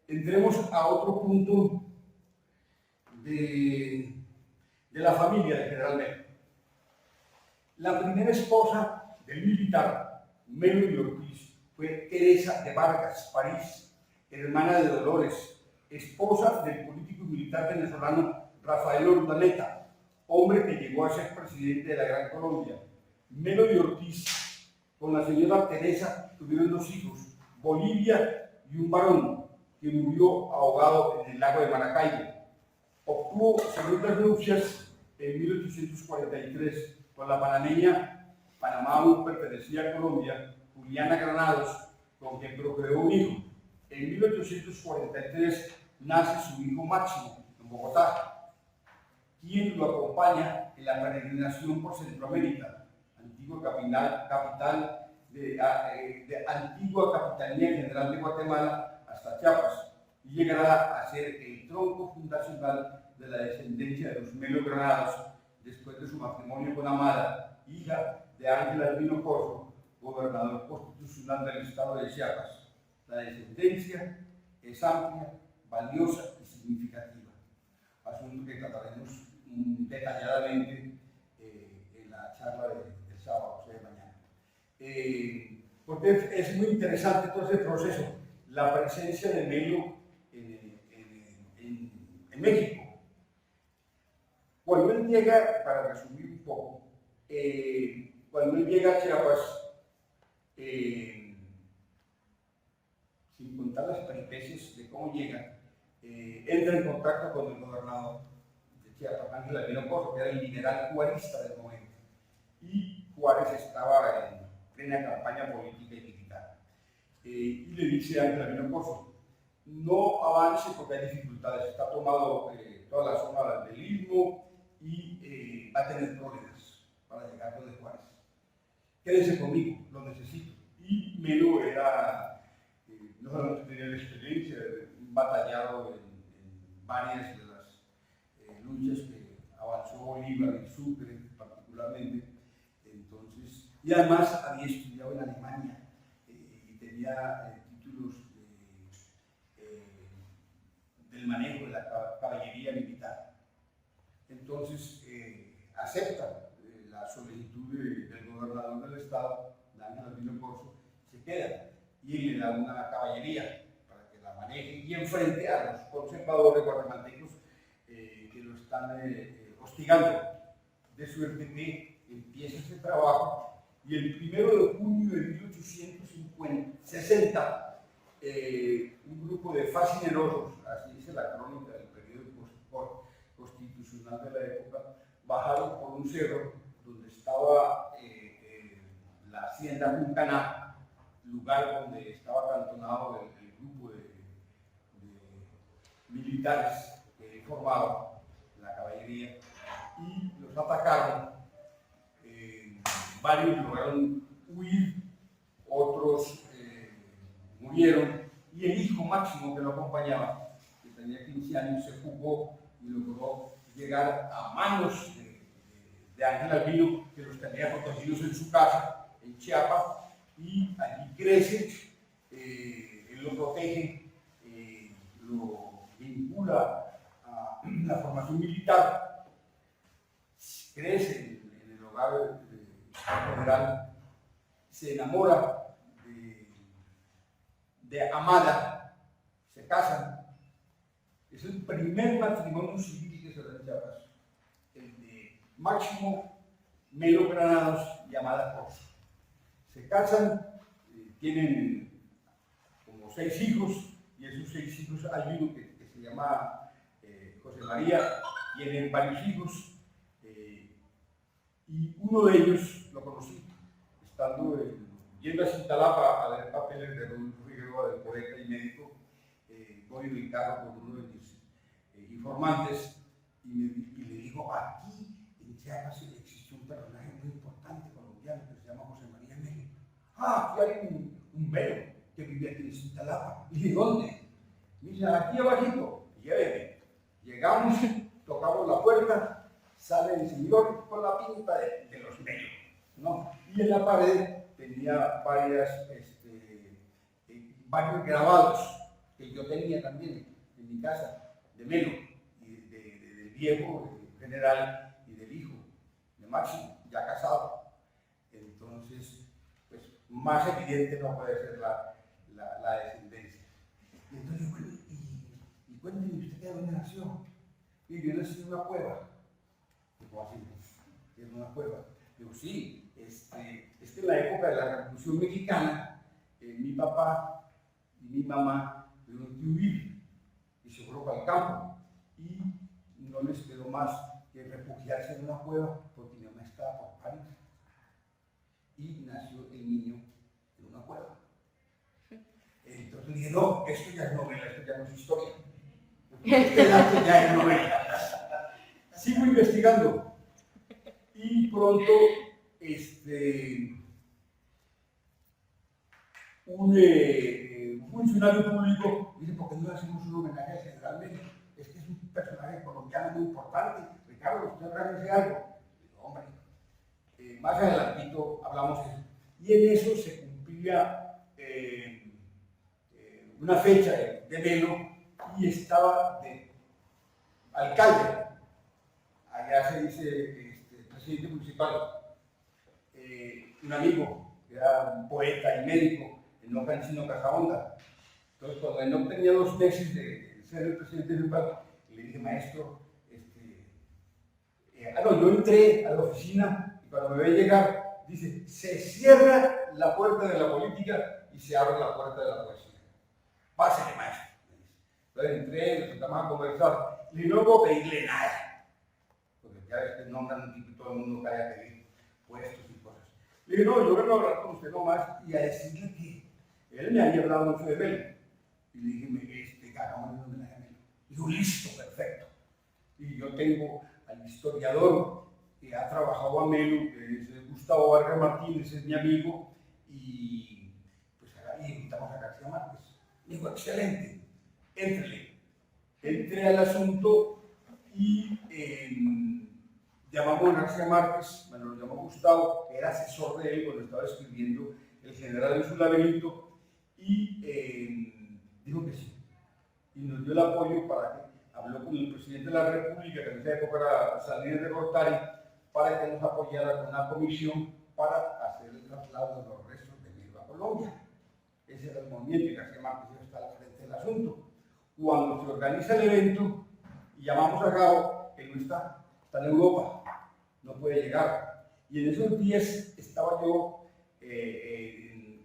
Entremos a otro punto de la familia de General Melo. La primera esposa del militar Melo y Ortiz fue Teresa de Vargas París, hermana de Dolores, esposa del político y militar venezolano Rafael Urdaneta, hombre que llegó a ser presidente de la Gran Colombia. Melo y Ortiz, con la señora Teresa, tuvieron 2 hijos, Bolivia y un varón, que murió ahogado en el lago de Maracaibo. Obtuvo segundas nupcias en 1843 con la panameña, Panamá aún pertenecía a Colombia, Juliana Granados, con quien procreó un hijo. En 1843 nace su hijo Máximo en Bogotá, quien lo acompaña en la peregrinación por Centroamérica, antigua capital de antigua Capitanía General de Guatemala hasta Chiapas, y llegará a ser el tronco fundacional de la descendencia de los Melo Granados después de su matrimonio con Amada, hija de Ángel Albino Corzo, gobernador constitucional del estado de Chiapas. La descendencia es amplia, valiosa y significativa, asunto que trataremos detalladamente en la charla del sábado, o sea, de mañana. Porque es muy interesante todo ese proceso, la presencia de Melo en México. Cuando él llega, para resumir un poco, cuando él llega a Chiapas, sin contar las peripecias de cómo llega, entra en contacto con el gobernador de Chiapas, Ángel Albino Corzo, que era el liberal juarista del momento, y Juárez estaba en plena campaña política y militar. Y le dice a Ángel Albino Corzo: no avance porque hay dificultades, está tomado toda la zona del Istmo y va a tener problemas para llegar donde Juárez. Quédese conmigo, lo necesito. Y Melo era, no solamente tenía la experiencia, un batallado en varias de las luchas que avanzó Bolívar y Sucre particularmente. Entonces, y además había estudiado en Alemania y tenía títulos del manejo de la caballería militar. Entonces, acepta la solicitud del gobernador del estado, Ángel Albino Corzo, se queda y él le da una caballería para que la maneje y enfrente a los conservadores guatemaltecos que lo están hostigando. De suerte que empieza ese trabajo y el 1 de junio de 1860 un grupo de fascinerosos, así dice la crónica del periodo constitucional de la época, bajaron por un cerro donde estaba la hacienda Juncaná, lugar donde estaba acantonado el grupo de militares que formaban la caballería, y los atacaron. Varios lograron huir, otros murieron, y el hijo Máximo que lo acompañaba, que tenía 15 años, se fugó y logró llegar a manos de Ángel Albino, que los tenía protegidos en su casa, en Chiapas, y allí crece, él lo protege, lo vincula a la formación militar, crece en el hogar federal, se enamora de Amada, se casan. Es el primer matrimonio civil que se da en Chiapas, el de Máximo Melo Granados y Amada Corzo. Se casan, tienen como 6 hijos, y esos 6 hijos hay uno que se llama José María, tienen varios hijos, y uno de ellos lo conocí estando yendo a Cintalapa a ver papeles de Rodolfo Figueroa, del poeta y médico. Voy en el carro con uno de mis informantes y le dijo, aquí en Chiapas existe un personaje muy importante colombiano que se llama José María Melo. Ah, aquí hay un Melo que vive aquí en Cintalapa. Y dije, ¿dónde? Me dice, aquí abajito, lléveme. Llegamos, tocamos la puerta, sale el señor con la pinta de los Melos, ¿no? Y en la pared tenía varios grabados que yo tenía también en mi casa, de Melo, y del viejo general y del hijo, de Máximo, ya casado. Entonces, pues más evidente no puede ser la descendencia. Y entonces, bueno, y cuénteme usted de dónde nació. Y yo nací en una cueva. Digo, así, en una cueva. Digo, sí, es que en la época de la Revolución Mexicana, mi papá y mi mamá tuvieron que huir y se fueron para el campo. Y no les quedó más que refugiarse en una cueva porque mi mamá estaba por parir. Y nació el niño en una cueva. Entonces dije, no, esto ya es novela, esto ya no es historia. Esto ya es novela. Sigo investigando. Y pronto, un funcionario público dice, ¿por qué no le hacemos un homenaje al general Melo? Es que es un personaje colombiano muy importante. Ricardo, ¿usted organiza algo? Digo, hombre, más adelantito hablamos de eso. Y en eso se cumplía una fecha de Melo y estaba de alcalde. Allá se dice presidente municipal. Un amigo, que era un poeta y médico, Enoc Cancino Casaonda. Entonces, cuando Enoc tenía 2 meses de ser el presidente municipal, le dije, maestro, yo entré a la oficina y cuando me ve llegar, dice, se cierra la puerta de la política y se abre la puerta de la poesía. Pásale, maestro. Entonces entré, nos sentamos a conversar y no puedo pedirle nada. Porque ya ves que nombran un tipo y todo el mundo cae a pedir puestos y cosas. Le dije, no, yo vengo a hablar con usted nomás y a decirle que él me había hablado mucho de Melo. Y le dije, hagamos un homenaje a Melo. Dijo, listo, perfecto. Y yo tengo al historiador que ha trabajado a Melo, que es Gustavo Vargas Martínez, es mi amigo, y pues ahí invitamos a García Márquez. Digo, excelente, éntrele. Entré al asunto y llamamos a García Márquez, me lo llamó Gustavo, que era asesor de él cuando estaba escribiendo El general en su laberinto, y dijo que sí. Y nos dio el apoyo para que habló con el presidente de la República, que en esa época era Salinas de Gortari, para que nos apoyara con una comisión para hacer el traslado de los restos de Melo a Colombia. Ese era el movimiento y García Márquez está al frente del asunto. Cuando se organiza el evento y llamamos a Gao, él no está en Europa, no puede llegar. Y en esos días estaba yo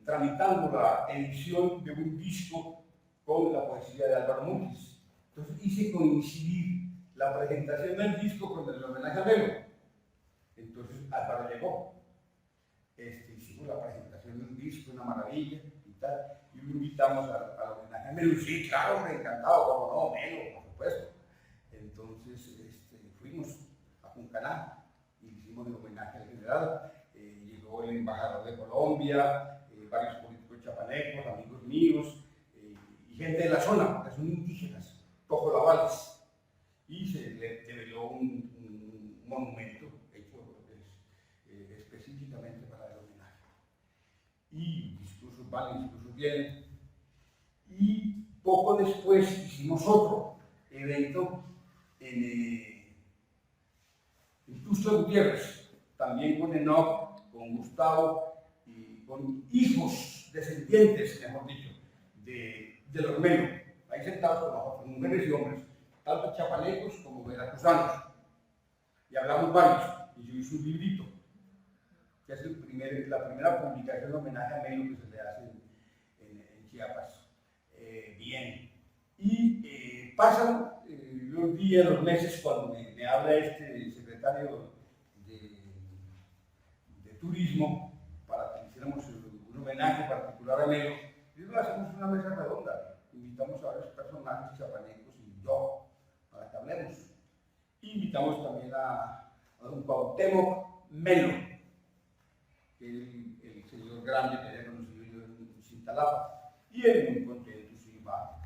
tramitando la edición de un disco con la poesía de Álvaro Múnchiz. Entonces hice coincidir la presentación del disco con el homenaje a Melo. Entonces Álvaro llegó. Hicimos la presentación de un disco, una maravilla y tal. Y lo invitamos al homenaje a Melo. Sí, claro, hombre, encantado, como no, Melo, por supuesto. Entonces fuimos a Juncaná y hicimos el homenaje al general. Llegó el embajador de Colombia, varios políticos chapanecos, amigos míos, y gente de la zona, porque son indígenas, tojolabales. Y se le develó un monumento hecho específicamente para el homenaje. Y discursos van, discursos vienen. Y poco después hicimos otro evento en Tuxtla Gutiérrez, también con Enoc, con Gustavo y con hijos, descendientes, mejor dicho, de los Melo, ahí sentados con nosotros, mujeres y hombres, tanto chapanecos como veracruzanos. Y hablamos varios, y yo hice un librito, que es la primera publicación de homenaje a Melo que se le hace en Chiapas. Bien. Y pasan los días, los meses, cuando me habla este secretario de Turismo para que hiciéramos un homenaje particular a Melo. Y luego hacemos una mesa redonda, invitamos a varios personajes chapanecos y yo, para que hablemos. Invitamos también a don Cuauhtémoc Melo, que es el señor grande que había conocido yo en Cintalapa, y él muy contento, sí, va.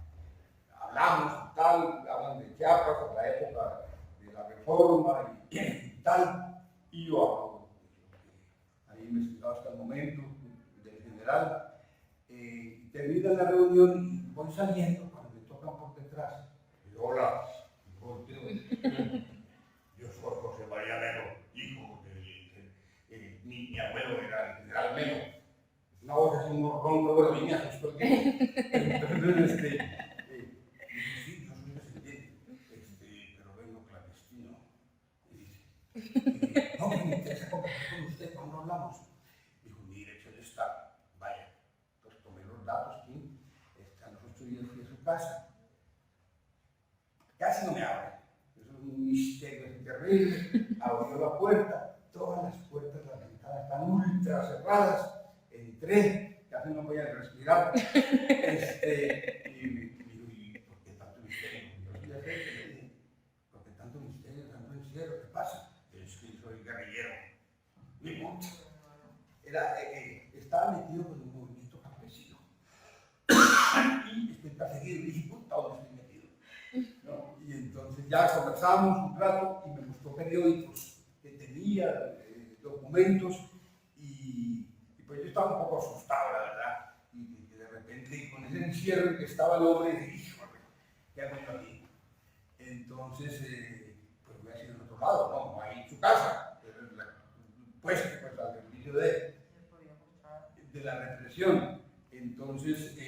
Hablamos y tal, hablan de Chiapas, de la época de la reforma y tal, y yo hablo de lo que ahí me he explicado hasta el momento, del general. Termina la reunión y voy saliendo cuando me tocan por detrás. Y yo, hola, volteo. Yo soy José María Melo, hijo de mi abuelo era el general Melo. Es una voz así, un ronco, bueno, a mí me asustó el tipo. Entonces, sí, yo soy descendiente, pero vengo clandestino. Y dice, no, me interesa conversar con usted cuando hablamos. Dijo, mi dirección está, vaya. Entonces tomé los datos, ¿sí? A los 8 días fui a su casa. Casi no me abre. Es un misterio terrible. Abrió la puerta, todas las puertas, las ventanas están ultra cerradas. Entré, casi no podía respirar. Y me dijo, ¿por qué tanto misterio? Yo ya sé que le dije, ¿por qué tanto misterio, tanto encierro? ¿Qué pasa? Es que soy guerrillero. Mi puta. Estaba metido con un movimiento campesino. Y estoy perseguido. Y dije, puta, ¿dónde estoy metido? ¿No? Y entonces ya conversamos un rato y me mostró periódicos que tenía, documentos, y pues yo estaba un poco asustado, la verdad. Y de repente, con ese encierro en que estaba el hombre, dije, híjole, ¿qué hago yo aquí? Entonces, pues voy a ir en otro lado, no ahí en su casa, puesto pues, al servicio de la represión. Entonces, le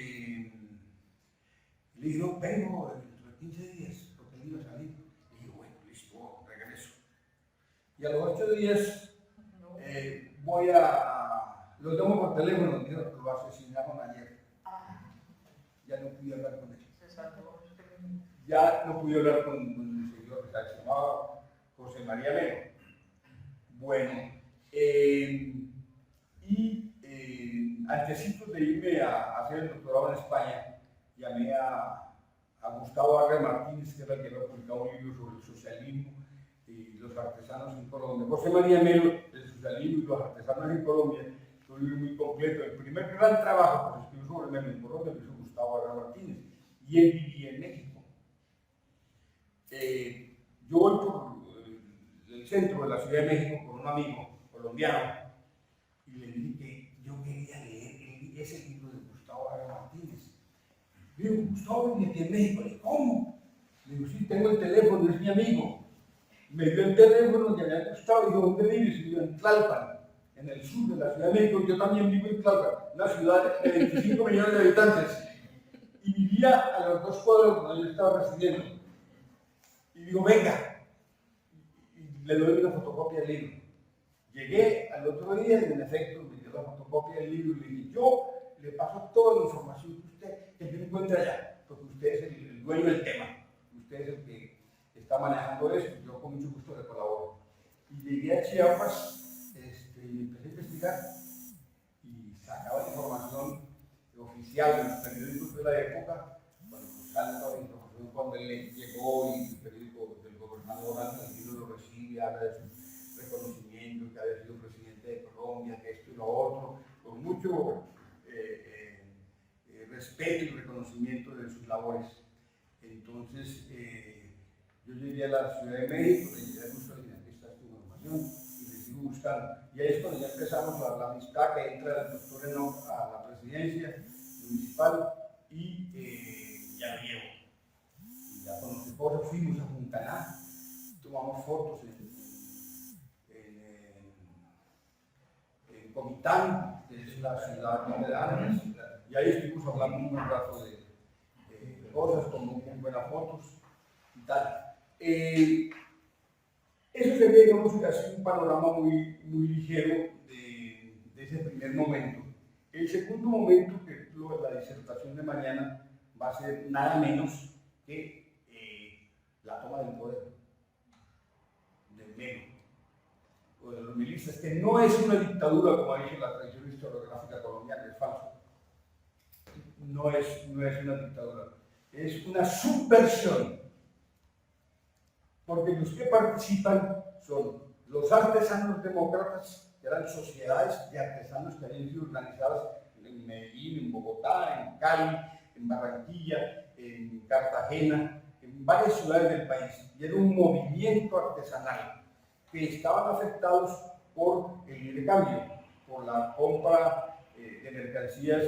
dije, no, vengo dentro de 15 días, porque él iba a salir. Y dije, bueno, listo, regreso. Y a los 8 días los llamo por teléfono, dijeron que lo asesinaron ayer. Ya no pude hablar con él. Ya no pude hablar con el señor que se llamaba José María Melo. Bueno, antesito de irme a hacer el doctorado en España, llamé a Gustavo Arre Martínez, que era el que había publicado un libro sobre el socialismo y los artesanos en Colombia. José María Melo, el socialismo y los artesanos en Colombia, es un libro muy completo. El primer gran trabajo que se escribió sobre Melo en Colombia lo hizo Gustavo Arre Martínez, y él vivía en México. Yo voy por el centro de la Ciudad de México con un amigo colombiano y le dije que yo quería leer ese libro de Gustavo Arre Martínez. Le digo, Gustavo vive aquí en México. Le digo, ¿cómo? Le digo, sí, tengo el teléfono, es mi amigo. Me dio el teléfono, llamé a Gustavo y dijo, ¿dónde vives? Y yo, en Tlalpan, en el sur de la Ciudad de México. Yo también vivo en Tlalpan, una ciudad de 25 millones de habitantes. Y vivía a los 2 cuadros donde yo estaba residiendo. Y digo, venga. Y le doy una fotocopia del libro. Llegué al otro día y en efecto me dio la fotocopia del libro y le dije, yo le paso toda la información que yo encuentre allá, porque usted es el dueño del tema, usted es el que está manejando esto, yo con mucho gusto le colaboro. Y llegué a Chiapas y empecé a investigar y sacaba la información oficial de los periódicos de la época, cuando salta la información cuando él llegó y el periódico del gobernador argentino lo recibe, habla de su reconocimiento, que había sido presidente de Colombia, que esto y lo otro, con mucho respeto y reconocimiento de sus labores. Entonces, yo llegué a la Ciudad de México, le llegué a buscar, aquí está esta información, y le sigo buscando. Y ahí es cuando ya empezamos la amistad, que entra el doctor Enoch a la presidencia municipal y ya lo llevo. Y ya con los esposos fuimos a Puntaná, tomamos fotos en Comitán, que es la ciudad donde antes, y ahí estuvimos hablando un buen rato de cosas, tomamos muy buenas fotos y tal. Eso sería, digamos, así un panorama muy ligero de ese primer momento. El segundo momento, que es la disertación de mañana, va a ser nada menos que la toma del poder del Melo o de los milistas, que no es una dictadura, como ha dicho la tradición historiográfica colombiana, es falso. No es una dictadura, es una subversión porque los que participan son los artesanos demócratas, que eran sociedades de artesanos que habían sido organizadas en Medellín, en Bogotá, en Cali, en Barranquilla, en Cartagena, en varias ciudades del país. Y era un movimiento artesanal que estaban afectados por el libre cambio, por la compra de mercancías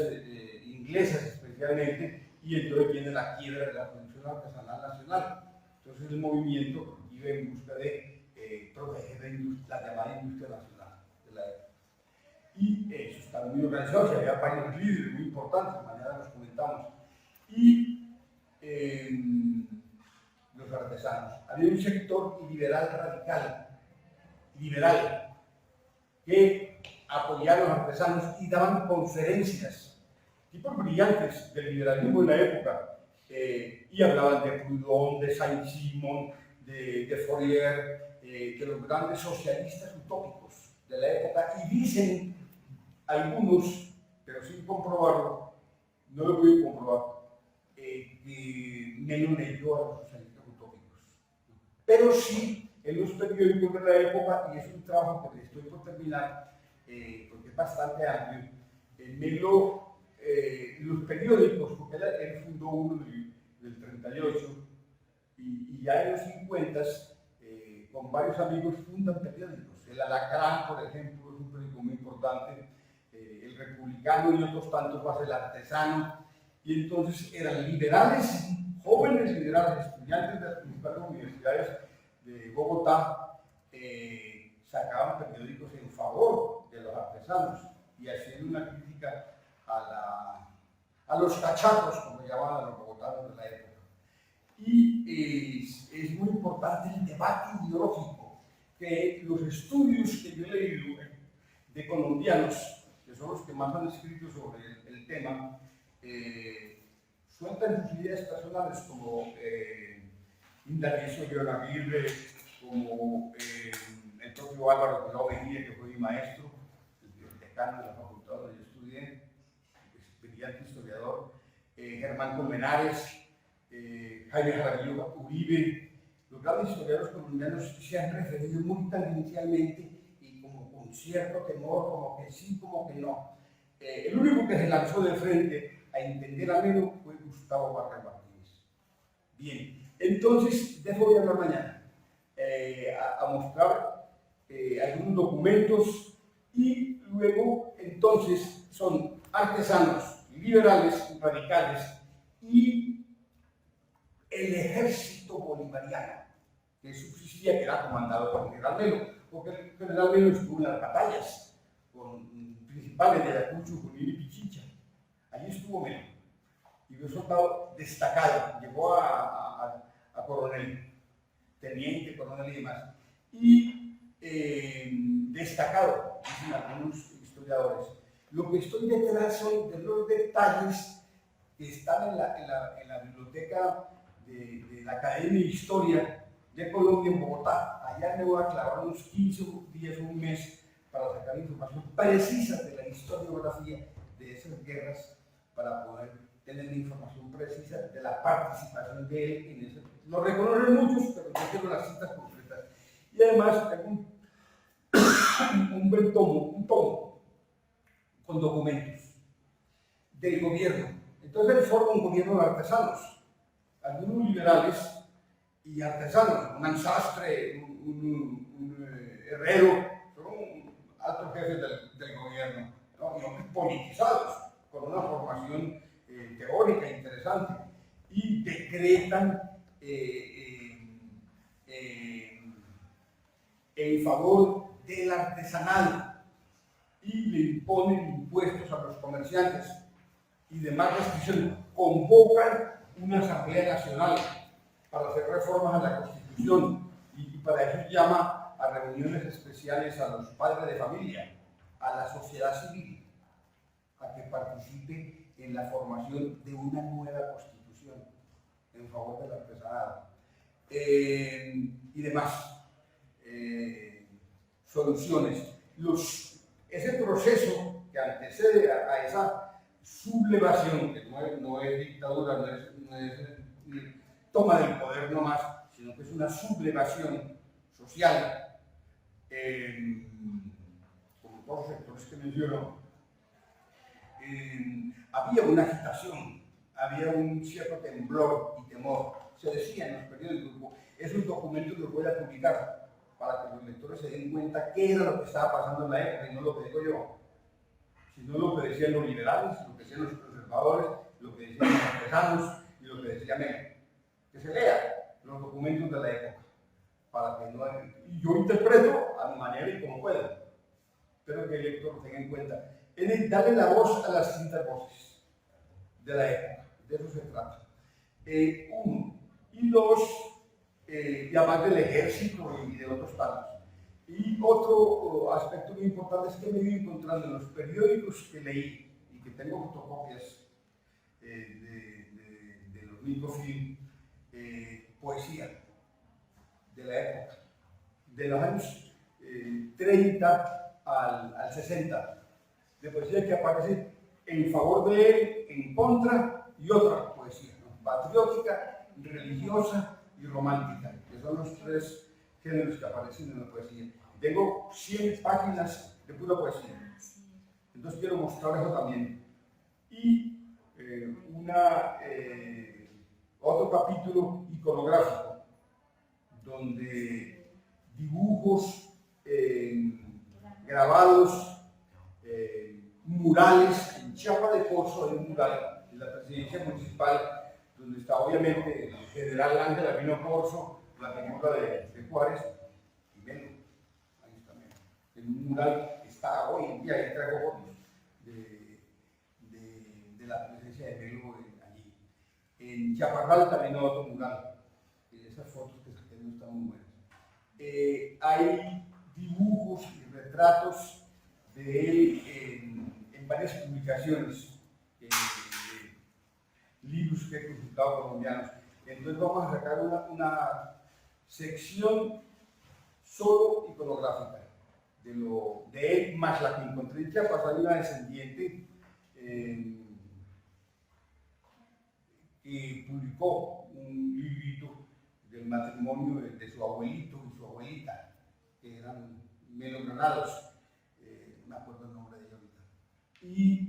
inglesas especialmente, y entonces viene la quiebra de la producción artesanal nacional. Entonces el movimiento iba en busca de proteger la llamada industria nacional de la época. Y eso está muy organizado, y había varios líderes muy importantes, mañana los comentamos. Y los artesanos. Había un sector liberal radical, que apoyaba a los artesanos y daban conferencias, tipos brillantes del liberalismo en la época, y hablaban de Proudhon, de Saint-Simon, de Fourier, de los grandes socialistas utópicos de la época, y dicen algunos, pero sin comprobarlo, no lo voy a comprobar, que Melo leyó a los socialistas utópicos. Pero sí, en los periódicos de la época, y es un trabajo que estoy por terminar, porque es bastante amplio, Melo, los periódicos, porque él fundó uno del 38, y ya en los 50, con varios amigos fundan periódicos. El Alacrán, por ejemplo, es un periódico muy importante, el Republicano y otros tantos más, el Artesano, y entonces eran liberales, jóvenes liberales, estudiantes de las principales universidades de Bogotá, sacaban periódicos en favor de los artesanos y haciendo una crítica a los cachacos, como llamaban a los bogotanos de la época. Y es muy importante el debate ideológico, que los estudios que yo he leído de colombianos, que son los que más han escrito sobre el tema, sueltan sus ideas personales, como Indalecio León Aguirre, como el propio Álvaro Pelao Mejía, que fue mi maestro, el decano de la facultad donde yo estudié, brillante historiador, Germán Colmenares, Jaime Jaramillo Uribe. Los grandes historiadores colombianos se han referido muy tangencialmente y como con cierto temor, como que sí, como que no. El único que se lanzó de frente a entender a Melo fue Gustavo Vargas Martínez. Bien, entonces, de eso voy a hablar mañana, a mostrar algunos documentos, y luego, entonces, son artesanos, liberales, radicales, y el ejército bolivariano, que subsistía, que era comandado por el general Melo, porque el general Melo estuvo en las batallas con principales de Ayacucho, Junín y Pichincha. Allí estuvo Melo, y fue soldado destacado, llegó a coronel, teniente, coronel y demás, y destacado, dicen algunos historiadores. Lo que estoy detrás son de los detalles que están en la biblioteca de la Academia de Historia de Colombia en Bogotá. Allá me voy a clavar unos 15 días, un mes, para sacar información precisa de la historiografía de esas guerras, para poder tener información precisa de la participación de él en eso. Lo reconocen muchos, pero yo quiero las citas completas. Y además tengo un buen tomo, un tomo con documentos del gobierno. Entonces él forma un gobierno de artesanos, algunos liberales y artesanos, un sastre, un herrero, son altos jefes del gobierno, ¿no? Y politizados, con una formación teórica interesante, y decretan en favor del artesanal y le imponen impuestos a los comerciantes y demás restricciones. Convocan una Asamblea Nacional para hacer reformas a la Constitución, y para eso llama a reuniones especiales a los padres de familia, a la sociedad civil, a que participe en la formación de una nueva Constitución en favor del artesanado y demás soluciones. Ese proceso que antecede a esa sublevación, que no es dictadura, no es toma del poder nomás, sino que es una sublevación social, como todos los sectores que menciono. Había una agitación, había un cierto temblor y temor. Se decía en los periódicos, es un documento que voy a publicar para que los lectores se den cuenta qué era lo que estaba pasando en la época y no lo que digo yo, sino lo que decían los liberales, lo que decían los conservadores, lo que decían los artesanos y lo que decía Melo. Que se lea los documentos de la época, para que no... Y yo interpreto a mi manera y como puedo. Espero que el lector lo tenga en cuenta. Es darle la voz a las distintas voces de la época, de eso se trata. Uno. Y dos, llamar del ejército y de otros tantos. Y otro aspecto muy importante es que me he ido encontrando en los periódicos que leí y que tengo fotocopias de los microfilm, poesía de la época, de los años 30 al 60, de poesía que aparece en favor de él, en contra, y otra poesía, ¿no? Patriótica, religiosa y romántica, que son los tres géneros que aparecen en la poesía. Tengo 100 páginas de pura poesía, entonces quiero mostrar eso también. Y otro capítulo iconográfico, donde dibujos, grabados, murales. En Chiapa de Corzo hay un mural en la presidencia municipal, donde está obviamente el general Ángel Albino Corzo, la figura de Juárez y Melo. Ahí está Melo. El mural está hoy en día, y traigo fotos de la presencia de Melo allí. En Chaparral también hay otro mural. Esas fotos que saqué no están muy buenas. Hay dibujos y retratos de él en varias publicaciones, libros que he consultado colombianos. Entonces vamos a sacar una sección solo iconográfica de él, más la que encontré en Chiapas. Hay una descendiente que publicó un librito del matrimonio de su abuelito y su abuelita, que eran Melo Granados, no me acuerdo el nombre de ella ahorita, y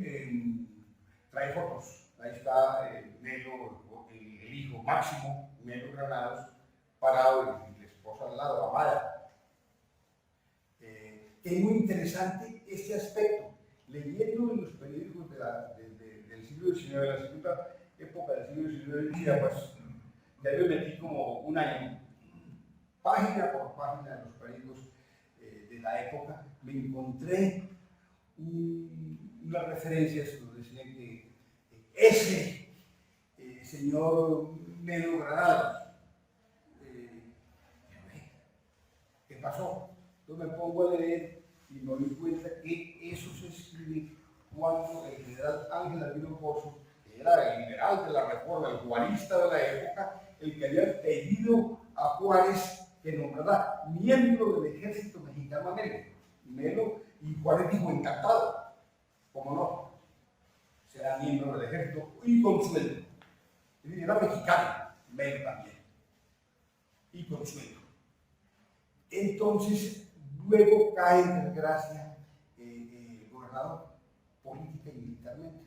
trae fotos. Ahí está Melo, el hijo Máximo, Melo Granados, parado y la esposa al lado, Amada. Es muy interesante este aspecto. Leyendo en los periódicos del siglo XIX, de la segunda época del siglo XIX en Chiapas, ya me metí como un año, página por página de los periódicos de la época, me encontré unas referencias donde decían que ese señor Melo Granados, ¿qué pasó? Entonces me pongo a leer y me doy cuenta que eso se escribe cuando el general Ángel Albino Corzo, que era el liberal de la reforma, el juarista de la época, el que había pedido a Juárez que nombrara miembro del ejército mexicano a Melo, y Juárez dijo encantado, ¿cómo no? Será miembro del ejército y con sueldo. Era mexicano, Melo también, y con sueldo. Entonces, luego cae en desgracia el gobernador, política y militarmente,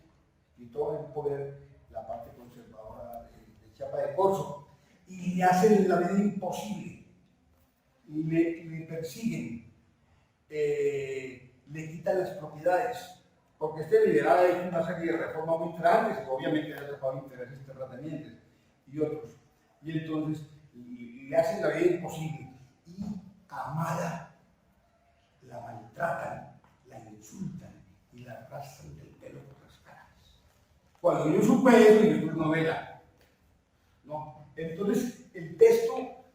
y todo el poder, la parte conservadora de Chiapa de Corzo, y le hacen la vida imposible, le persiguen, le quitan las propiedades, porque este liberal ha hecho una serie de reformas muy grandes, obviamente le ha tocado intereses terratenientes y otros, y entonces le hacen la vida imposible, y Amada la maltratan, la insultan y la arrastran del pelo por las caras. Cuando yo supe eso, y después novela, ¿no? Entonces, el texto,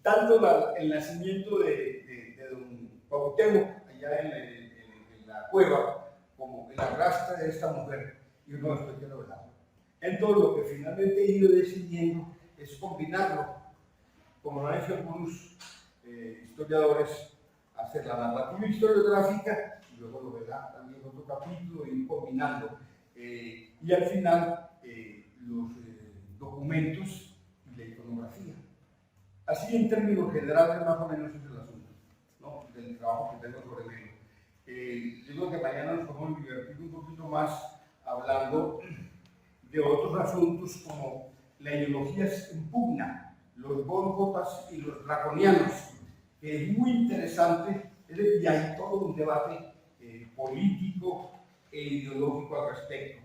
tanto el nacimiento de don Cuauhtémoc, allá en la cueva, como el arrastre de esta mujer, yo no estoy que novelarlo. Entonces, lo que finalmente he ido decidiendo es combinarlo, como lo han hecho algunos historiadores, hacer la narrativa historiográfica y luego novela también otro capítulo, ir combinando. Y al final, los documentos y la iconografía. Así en términos generales, más o menos es el asunto, ¿no? Del trabajo que tengo sobre Melo. Yo creo que mañana nos podemos divertir un poquito más hablando de otros asuntos como la ideología en pugna, los gótgotas y los draconianos, que es muy interesante, y hay todo un debate político e ideológico al respecto.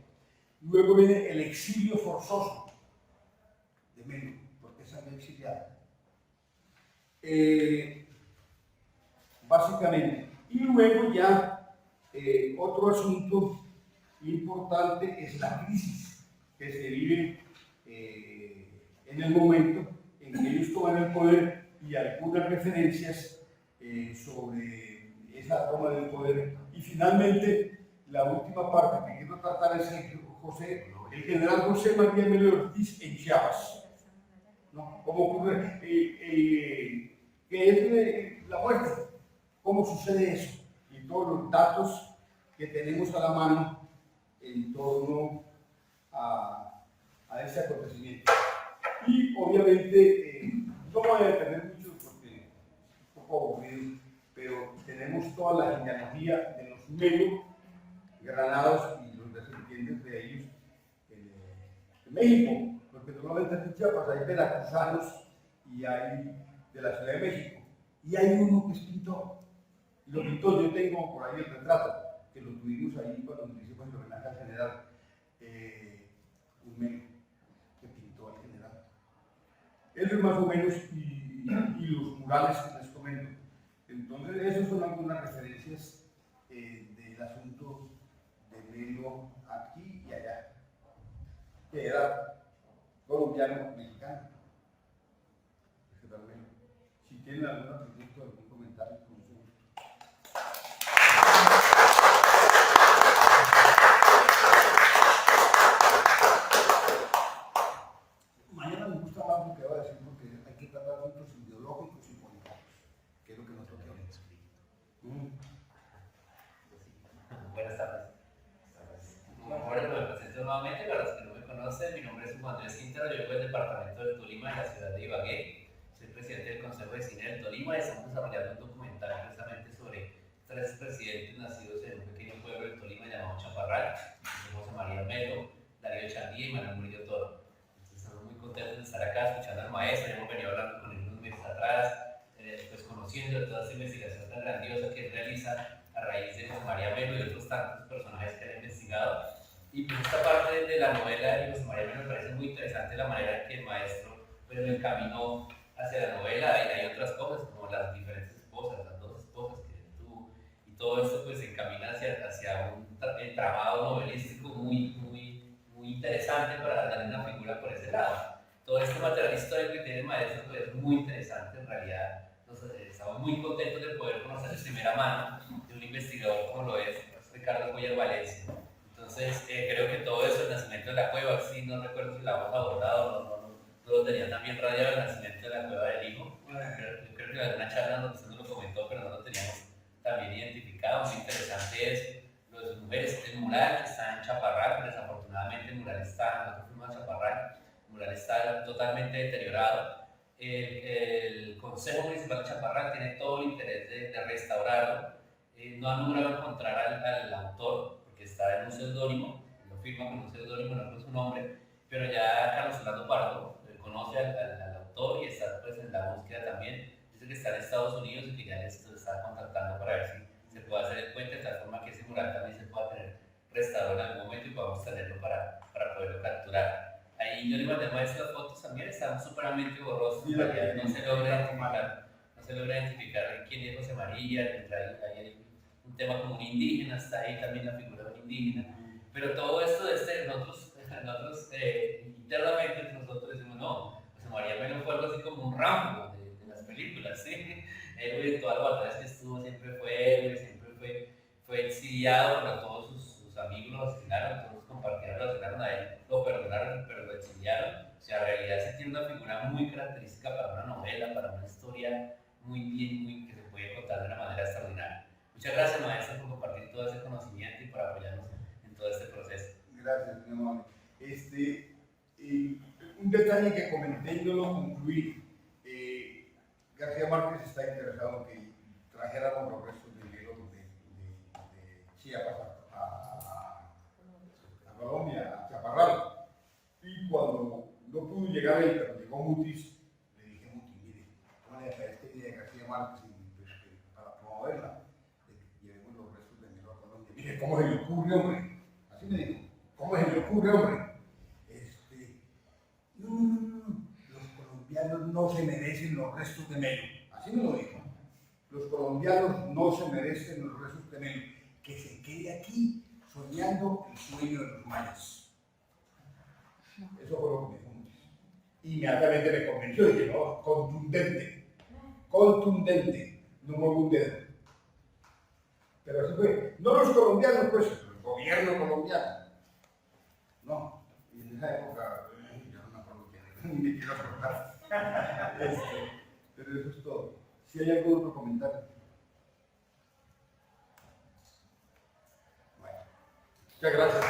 Luego viene el exilio forzoso de Melo, porque salió exiliado. Básicamente. Y luego ya otro asunto importante es la crisis que se vive en el momento en que ellos toman el poder y algunas referencias sobre esa toma del poder. Y finalmente, la última parte que quiero tratar es el general José María Melo Ortiz en Chiapas, ¿no? ¿Cómo ocurre? Que es la muerte, cómo sucede eso y todos los datos que tenemos a la mano en torno a ese acontecimiento. Y obviamente no voy a detener mucho porque es un poco aburrido, pero tenemos toda la genealogía de los Melo, Granados y los descendientes de ellos en México, porque normalmente en Chiapas hay veracruzanos y hay de la Ciudad de México, y hay uno que es pintor. Lo pintó, yo tengo por ahí el retrato, que lo tuvimos ahí cuando hicimos el homenaje al general, un Melo, que pintó al general. Eso es más o menos, y los murales que les comento. Entonces, esas son algunas referencias del asunto de Melo aquí y allá, que era colombiano mexicano. Si tienen alguna pregunta o algún comentario, con mucho gusto. Mañana me gusta más lo que va a decir porque hay que tratar asuntos ideológicos y políticos, que es lo que nos toca hoy. Buenas tardes. Bueno, me presento nuevamente para los que no me conocen. Mi nombre es Juan Andrés Quintero, yo vengo del departamento del Tolima, en la ciudad de Ibagué. Soy presidente del Consejo de Cine del Tolima y estamos desarrollando un documental precisamente sobre tres presidentes nacidos en un pequeño pueblo del Tolima llamado Chaparral, José María Melo, Darío Chandía y Manuel Murillo Toro. Entonces estamos muy contentos de estar acá escuchando al maestro. Hemos venido hablando con él unos meses atrás, pues conociendo toda esta investigación tan grandiosa que él realiza a raíz de José María Melo y otros tantos personajes que han investigado. Y pues esta parte de la novela de José María Melo me parece muy interesante, la manera en que el maestro pues, lo encaminó hacia la novela. Hay otras cosas como las diferentes esposas, las dos esposas que él tuvo, y todo esto pues se encamina hacia un entramado novelístico muy interesante para darle una figura por ese lado. Todo este material histórico que tiene el maestro pues, es muy interesante en realidad. Entonces, estamos muy contentos de poder conocer de primera mano de un investigador como lo es Ricardo Cuellar Valencia. Entonces, creo que todo eso, el nacimiento de la cueva, sí, no recuerdo si lo hemos abordado, no lo tenía tan bien radiado, el nacimiento de la cueva del hijo. Yo creo que en alguna charla donde usted no lo comentó, pero no lo teníamos tan bien identificado. Muy interesante es lo de sus mujeres. El mural que está en Chaparral, pero desafortunadamente el mural está, nosotros fuimos a Chaparral, el mural está totalmente deteriorado. El Consejo Municipal de Chaparral tiene todo el interés de restaurarlo. No han logrado encontrar al autor, porque está en un seudónimo, lo firma con un seudónimo, no con su nombre, pero ya Carlos Orlando Pardo conoce al autor y está pues, en la búsqueda también. Dice que está en Estados Unidos y que ya les está contactando para ver si se puede hacer el puente, de tal forma que ese mural también se pueda tener restaurado en algún momento y podamos tenerlo para poderlo capturar. Ahí yo le mandé estas fotos también, están superamente borrosas, no se logra identificar quién es José María, ahí hay un tema como un indígena, está ahí también la figura de un indígena, pero todo esto nosotros internamente nosotros decimos, no, José María Melo fue algo así como un Rambo de las películas, ¿sí? Héroe de todas las batallas que estuvo, siempre fue héroe, siempre fue exiliado, pero todos sus amigos lo asesinaron, todos los compañeros lo asesinaron a él, lo perdonaron, pero lo exiliaron. O sea, en realidad se tiene una figura muy característica para una novela, para una historia que se puede contar de una manera extraordinaria. Muchas gracias, maestro, por compartir todo ese conocimiento y por apoyarnos en todo este proceso. Gracias, mi amor. Un detalle que comenté y no lo concluí. García Márquez está interesado en que trajéramos los restos de Melo de Chiapas a Colombia, a Chaparral. Y cuando no pudo llegar ahí, pero llegó Mutis, le dije, Mutis, mire, ¿cómo le parece esta idea de García Márquez y, pues, para promoverla? De que llevemos los restos de Melo a Colombia. Mire, ¿cómo se le ocurre, hombre? Así me dijo, ¿cómo se le ocurre, hombre? No, los colombianos no se merecen los restos de Melo. Así me lo dijo. Los colombianos no se merecen los restos de Melo. Que se quede aquí soñando el sueño de los mayas. Eso fue lo que me dijo Mutis. Inmediatamente me convenció y dije, no, contundente, no muevo un dedo. Pero así fue. No los colombianos, pues, el gobierno colombiano. No, y en esa época, yo no me acuerdo quién era, ni me quiero acordar. Pero eso es todo. Si hay algún otro comentario. Bueno, muchas gracias.